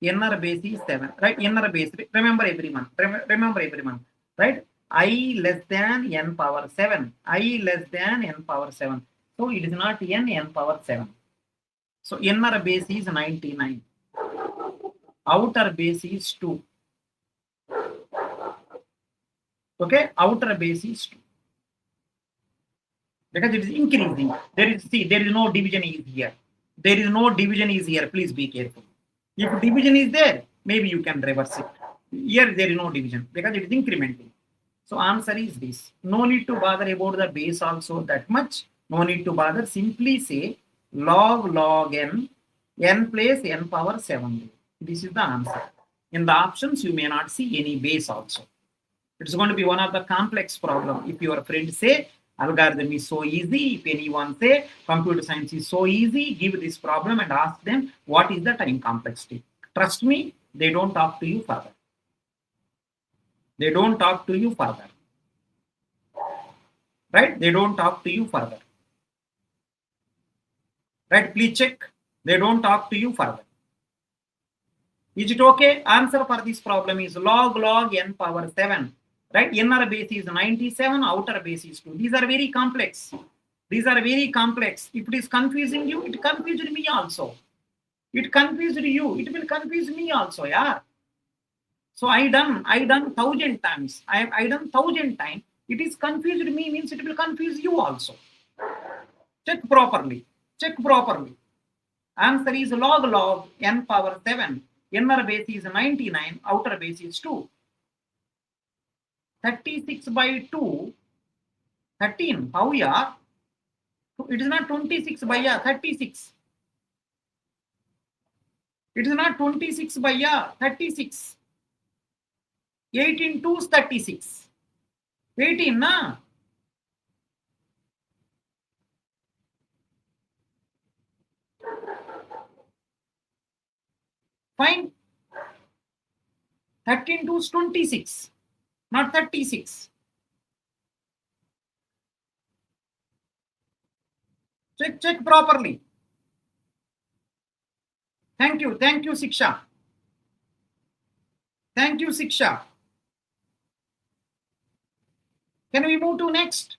Inner base is 7. Right? Inner base. Remember everyone. Remember everyone. Right? I less than n power 7. I less than n power 7. So it is not n power 7. So inner base is 99. Outer base is 2. Okay, outer base is 2. Because it is increasing. There is no division is here. There is no division is here. Please be careful. If division is there, maybe you can reverse it. Here there is no division because it is incrementing. So answer is this. No need to bother about the base also that much. No need to bother. Simply say log n place n power 7. This is the answer. In the options, you may not see any base also. It's going to be one of the complex problem. If your friend say algorithm is so easy, if anyone say computer science is so easy, give this problem and ask them what is the time complexity. Trust me, they don't talk to you further. They don't talk to you further. Right? They don't talk to you further. Right? Please check. They don't talk to you further. Is it okay? Answer for this problem is log n power 7. Right? Inner base is 97, outer base is 2. These are very complex. These are very complex. If it is confusing you, it confused me also. It confused you. It will confuse me also, yeah. So I done 1,000 times. I done 1,000 times. It is confused me means it will confuse you also. Check properly. Check properly. Answer is log n power 7. Inner base is 99. Outer base is 2. 36 by 2. 13. How yeah? It is not 26 by yeah. 36. It is not 26 by yeah. 36. 18 2 is 36. 18 na? Fine. 13 2 is 26. Not 36. Check properly. Thank you, Siksha. Thank you, Siksha. Can we move to next?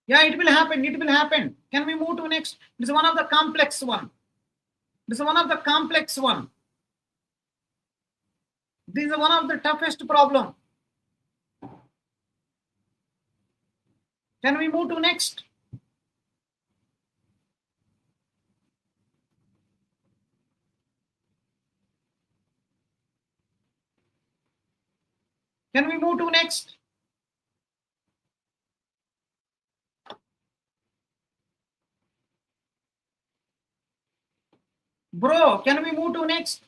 Yeah, it will happen. It will happen. Can we move to next? This is one of the complex one. This is one of the complex one. This is one of the toughest problem. Can we move to next? Can we move to next? Bro, can we move to next?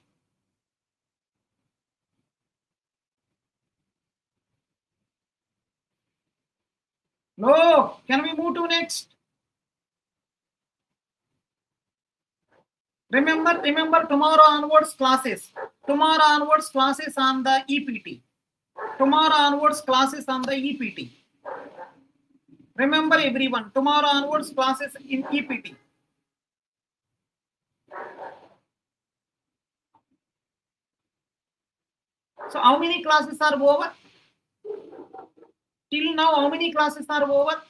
No, can we move to next? Remember tomorrow onwards classes. Tomorrow onwards classes on the EPT. Tomorrow onwards classes on the EPT. Remember everyone, tomorrow onwards classes in EPT. So how many classes are over? Till now, how many classes are over?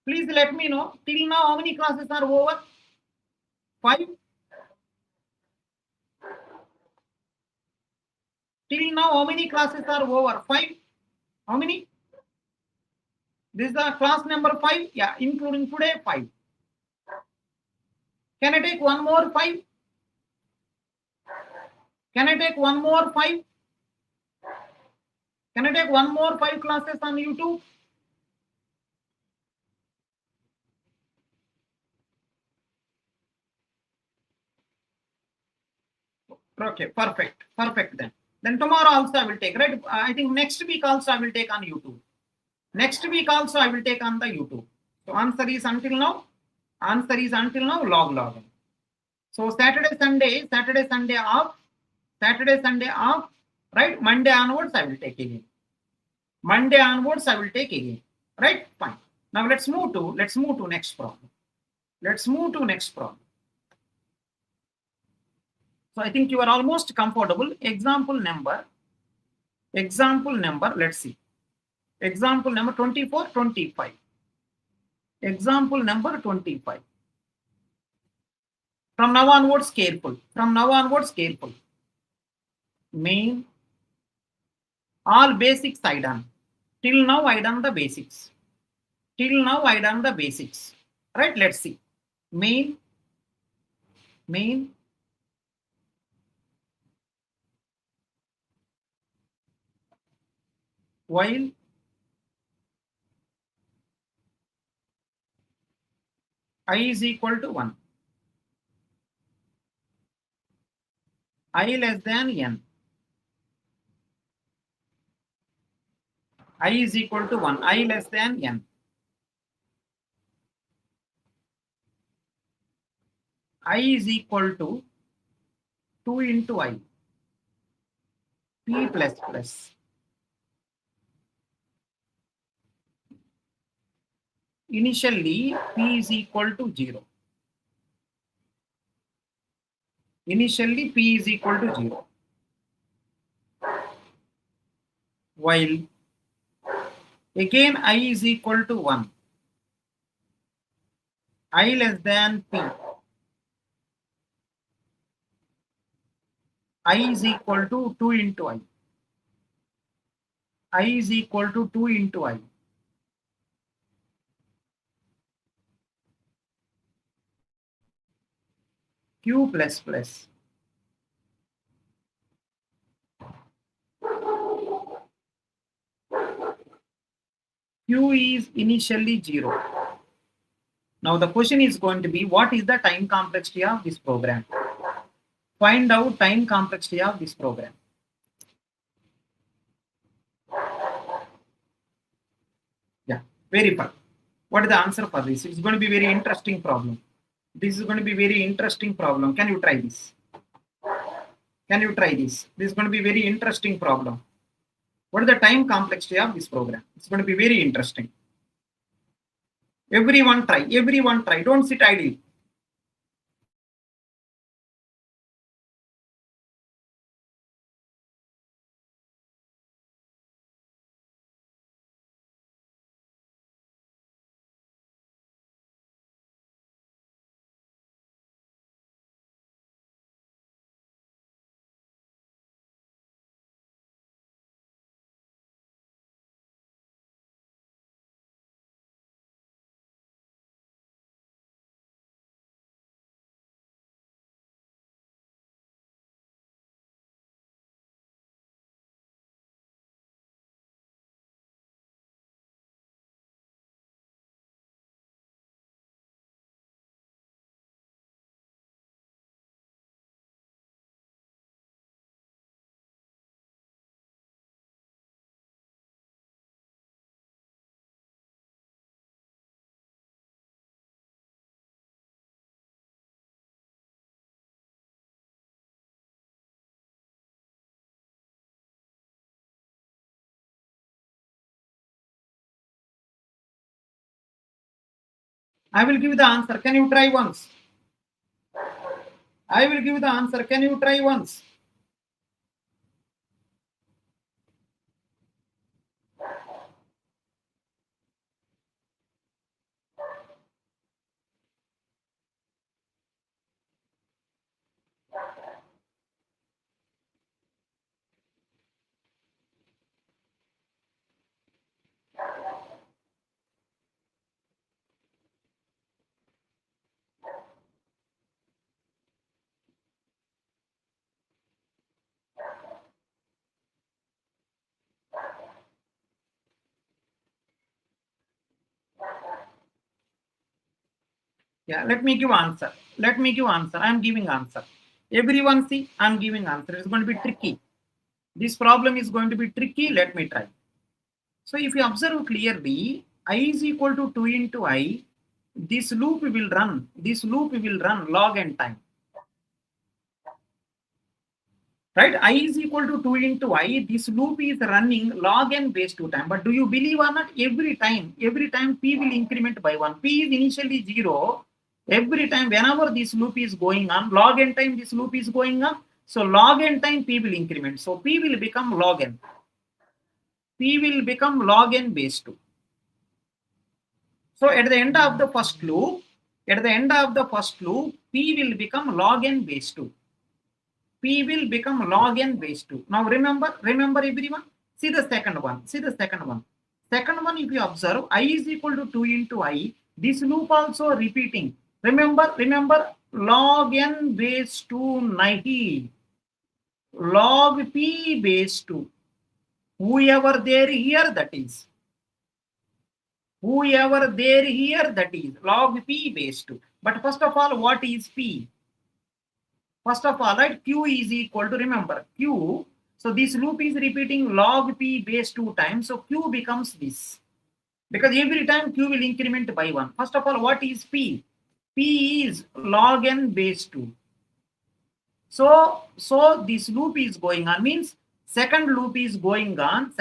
Please let me know. Till now, how many classes are over? 5? Till now, how many classes are over? 5. How many? This is the class number 5. Yeah, including today, 5. Can I take one more 5? Can I take one more 5? Can I take one more 5 classes on YouTube? Okay, perfect. Perfect then. Then tomorrow also I will take, right? I think next week also I will take on YouTube. Next week also I will take on the YouTube. So answer is until now. Answer is until now log. So Saturday, Sunday off. Saturday, Sunday off. Right? Monday onwards I will take again. Monday onwards I will take again. Right? Fine. Now let's move to next problem. Let's move to next problem. So I think you are almost comfortable. Example number, let's see. Example number 24, 25. Example number 25. From now onwards, careful. Main, all basics I done. Till now I done the basics. Right, let's see. Main, while I is equal to 1. I less than n. I is equal to 1. I less than n. I is equal to 2 into I. P plus plus. Initially, P is equal to 0. Initially, P is equal to 0. While again I is equal to 1. I less than P. I is equal to 2 into I. I is equal to 2 into I. Q plus plus. Q is initially 0. Now the question is going to be, what is the time complexity of this program? Find out time complexity of this program. Yeah, very fun. What is the answer for this? It's going to be very interesting problem. This is going to be very interesting problem. Can you try this? This is going to be very interesting problem. What is the time complexity of this program? It's going to be very interesting. Everyone try. Don't sit idle. I will give the answer. Can you try once? I will give the answer. Can you try once? Yeah, let me give answer. Let me give answer. I am giving answer. Everyone see, I am giving answer. It's going to be tricky. This problem is going to be tricky. Let me try. So if you observe clearly, I is equal to 2 into I, this loop will run. This loop will run log n time. Right? I is equal to 2 into I. This loop is running log n base 2 time. But do you believe or not? Every time P will increment by 1. P is initially 0. Every time, whenever this loop is going on, log n time this loop is going on. So log n time P will increment. So P will become log n. P will become log n base 2. So at the end of the first loop, P will become log n base 2. P will become log n base 2. Now remember everyone. See the second one. Second one, if you observe, I is equal to 2 into I. This loop also repeating. Remember, log n base 2 nahi. Log P base 2. Whoever there here, that is. Whoever there here, that is log P base 2. But first of all, what is P? First of all, right, Q is equal to, remember, Q. So this loop is repeating log P base 2 times. So Q becomes this. Because every time Q will increment by 1. First of all, what is P? P is log n base 2. So this loop is going on, means second loop is going on,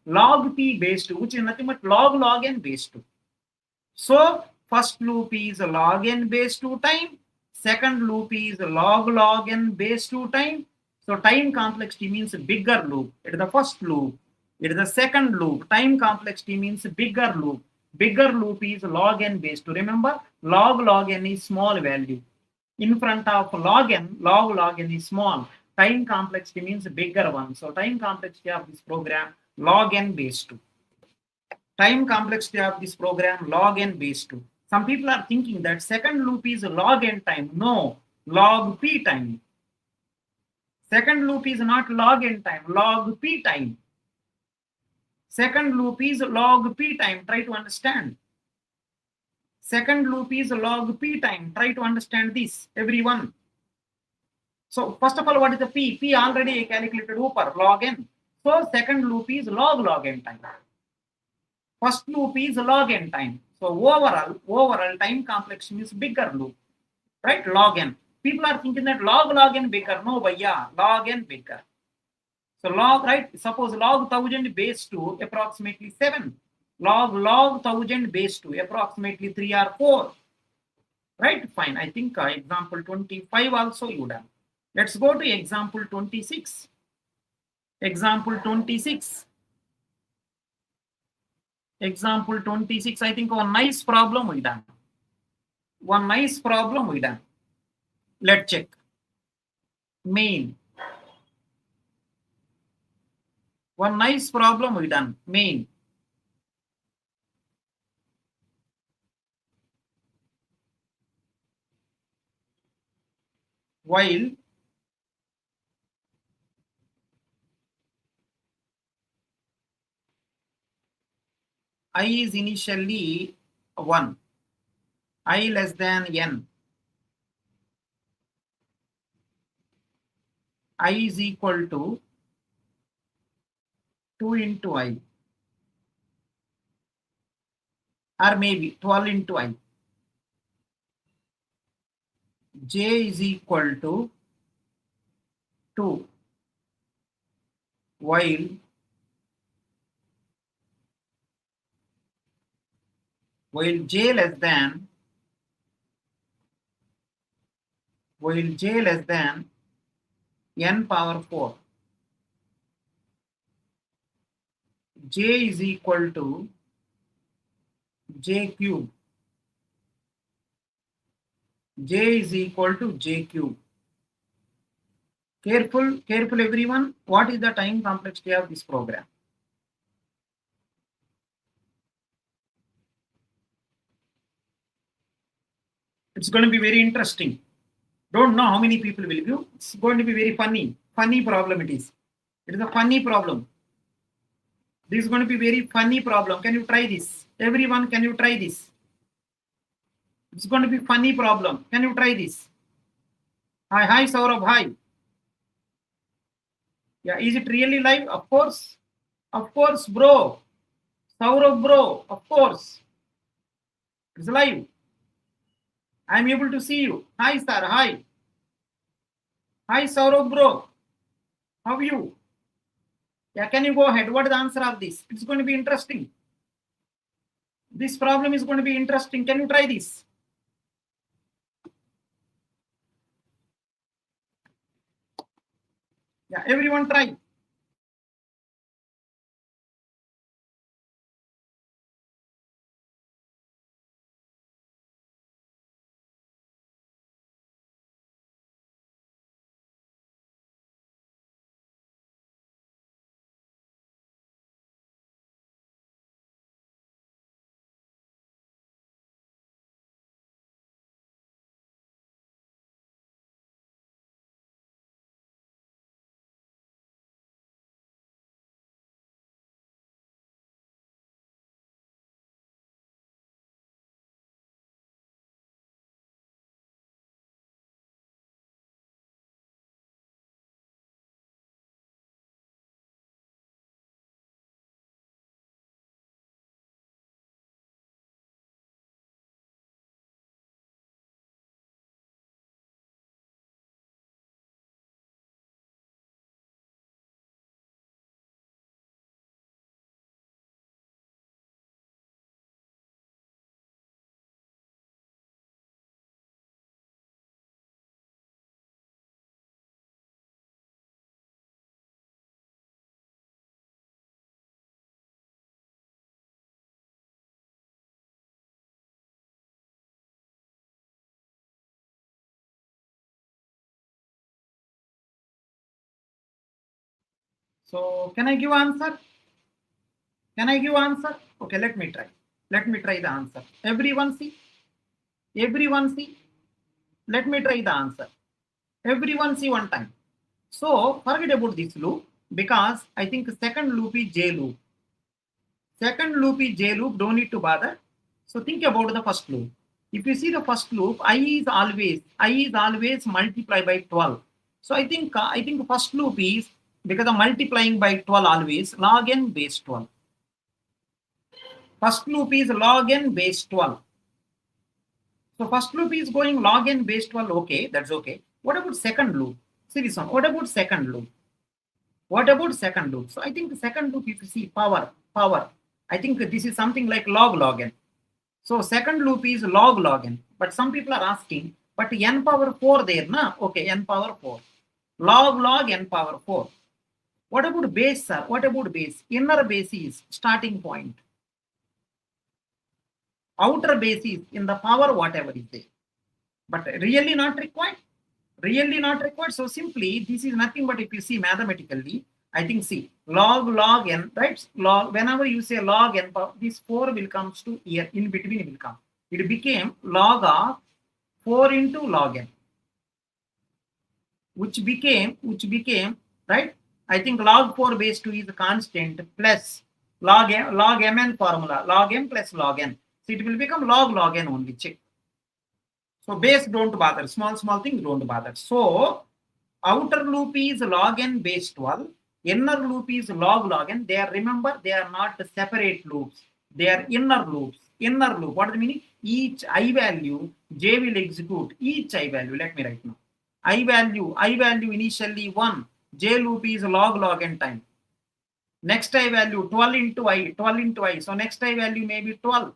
log P base 2, which is nothing but log n base 2. So first loop is log n base 2 time, second loop is log n base 2 time. So time complexity means bigger loop. It is the first loop. It is the second loop. Time complexity means bigger loop. Bigger loop is log n base 2. Remember, log n is small value. In front of log n is small. Time complexity means bigger one. So time complexity of this program, log n base 2. Time complexity of this program, log n base 2. Some people are thinking that second loop is log n time. No, log P time. Second loop is not log n time, log P time. Second loop is log P time. Try to understand. Second loop is log P time. Try to understand this, everyone. So first of all, what is the P? P already calculated over log n. So second loop is log n time. First loop is log n time. So overall time complexity is bigger loop, right? Log n. People are thinking that log n bigger. No, bhaiya, log n bigger. So log, right? Suppose log 1000 base 2 approximately 7. Log 1000 base 2 approximately 3 or 4. Right? Fine. I think example 25 also you done. Let's go to example 26. Example 26. Example 26. I think one nice problem we done. Let's check. Main. One nice problem we done. Main. While I is initially 1, I less than n, I is equal to 2 into I, or maybe 12 into I. J is equal to 2, while j less than n power 4. J is equal to j cube. J is equal to j cube. Careful everyone. What is the time complexity of this program? It's going to be very interesting. Don't know how many people will give. It's going to be very funny. Funny problem it is. It is a funny problem. This is going to be very funny problem. Can you try this? Everyone, can you try this? It's going to be funny problem. Can you try this? Hi, Saurabh, hi. Yeah, is it really live? Of course, bro. Saurabh, bro, of course. It's live. I'm able to see you. Hi, sir, hi. Hi, Saurabh, bro. How are you? Yeah, can you go ahead? What is the answer of this? It's going to be interesting. This problem is going to be interesting. Can you try this? Yeah, everyone try. So can I give answer? Can I give answer? Okay, let me try. Let me try the answer. Everyone see? Everyone see? Let me try the answer. Everyone see one time. So forget about this loop because I think second loop is J loop. Second loop is J loop, don't need to bother. So think about the first loop. If you see the first loop, I is always multiply by 12. So I think first loop is because of multiplying by 12 always log n base 12. First loop is log n base 12. So first loop is going log n base 12. Okay, that's okay. What about second loop? See this one. What about second loop? What about second loop? So I think the second loop, if you see power, I think this is something like log n. So second loop is log n. But some people are asking, but n power 4 there, na? Okay, n power 4. Log n power 4. What about base, sir? What about base? Inner base is starting point. Outer base is in the power whatever is there. But really not required. Really not required. So simply, this is nothing but if you see mathematically, I think see log n, right? Log, whenever you say log n, this 4 will comes to here, in between it will come. It became log of 4 into log n, which became, right? I think log 4 base 2 is a constant plus log mn formula, log m plus log n. So it will become log n only, check. So base don't bother, small things don't bother. So outer loop is log n base 12, inner loop is log n. They are, remember, they are not separate loops. They are inner loops. Inner loop, what is the meaning? Each I value, J will execute each I value. Let me write now. I value initially 1. J loop is log n time. Next I value 12 into I. So next I value may be 12.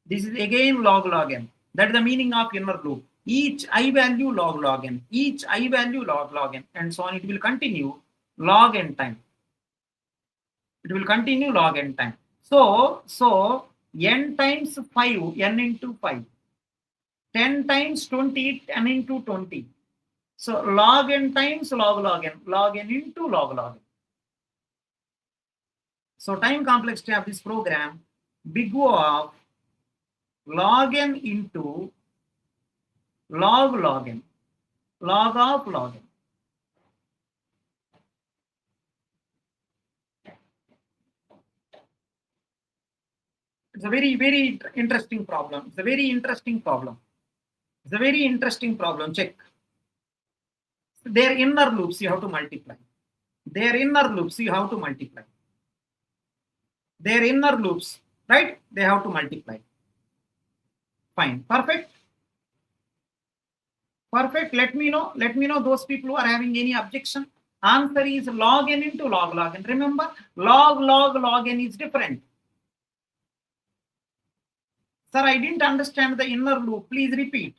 This is again log n. That is the meaning of inner loop. Each I value log n. Each I value log n. And so on. It will continue log n time. It will continue log n time. So n times 5, n into 5. 10 times 20, n into 20. So log n times log n. Log n into log n. So time complexity of this program, big O of log n into log n, log of log n. It's a very interesting problem. It's a very interesting problem. It's a very interesting problem. Check. Their inner loops you have to multiply. Their inner loops you have to multiply. Their inner loops, right? They have to multiply. Fine. Perfect. Perfect. Let me know. Let me know those people who are having any objection. Answer is log n into log n. Remember, log n is different. Sir, I didn't understand the inner loop. Please repeat.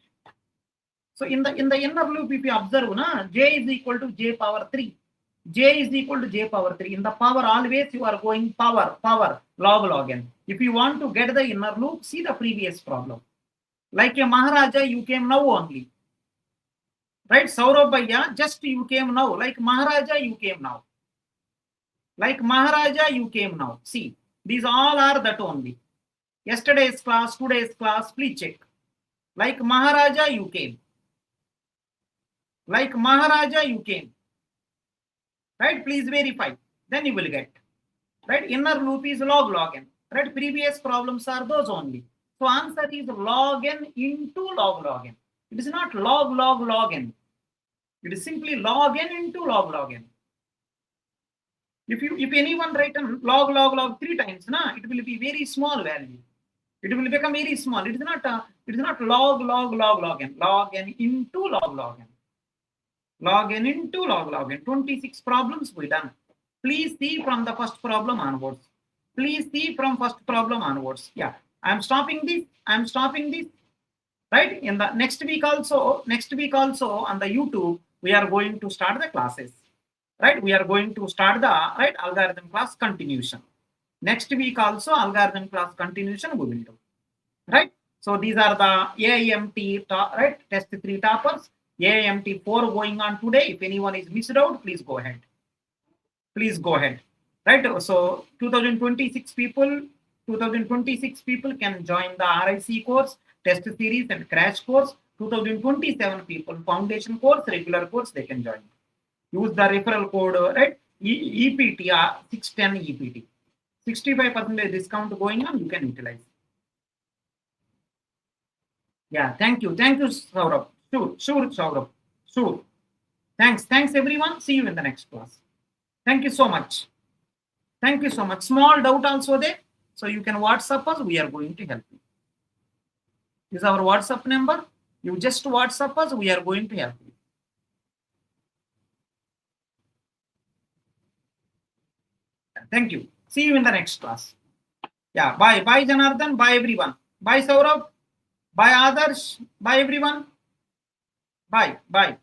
So in the inner loop, if you observe, j is equal to j power 3. J is equal to j power 3. In the power, always you are going power, log n. If you want to get the inner loop, see the previous problem. Like a Maharaja, you came now only. Right? Saurabh Bhaiya, just you came now. Like Maharaja, you came now. Like Maharaja, you came now. See, these all are that only. Yesterday's class, today's class, please check. Like Maharaja, you came. Like Maharaja, you came. Right? Please verify. Then you will get. Right? Inner loop is log n. Right? Previous problems are those only. So answer is log n into log n. It is not log n. It is simply log n into log n. If anyone written log 3 times, it will be very small value. It will become very small. It is not log n. Log n into log n. Log n into log n. 26 problems we done. Please see from the first problem onwards. Please see from first problem onwards. Yeah, I am stopping this. Right? In the next week also on the YouTube, we are going to start the classes. Right? We are going to start the algorithm class continuation. Next week also algorithm class continuation we will do. Right? So these are the AIMT test 3 toppers. AIMT 4 going on today. If anyone is missed out, please go ahead. Right? So 2026 people can join the RIC course, test series and crash course. 2027 people, foundation course, regular course, they can join. Use the referral code, right? EPT 610 EPT. 65% discount going on, you can utilize. Yeah, thank you, Saurabh. Sure, Saurabh. Sure. Thanks, everyone. See you in the next class. Thank you so much. Small doubt also there, so you can WhatsApp us. We are going to help you. This is our WhatsApp number. You just WhatsApp us. We are going to help you. Thank you. See you in the next class. Yeah, bye. Bye, Janardhan. Bye, everyone. Bye, Saurabh. Bye, Adarsh. Bye, everyone. Bye.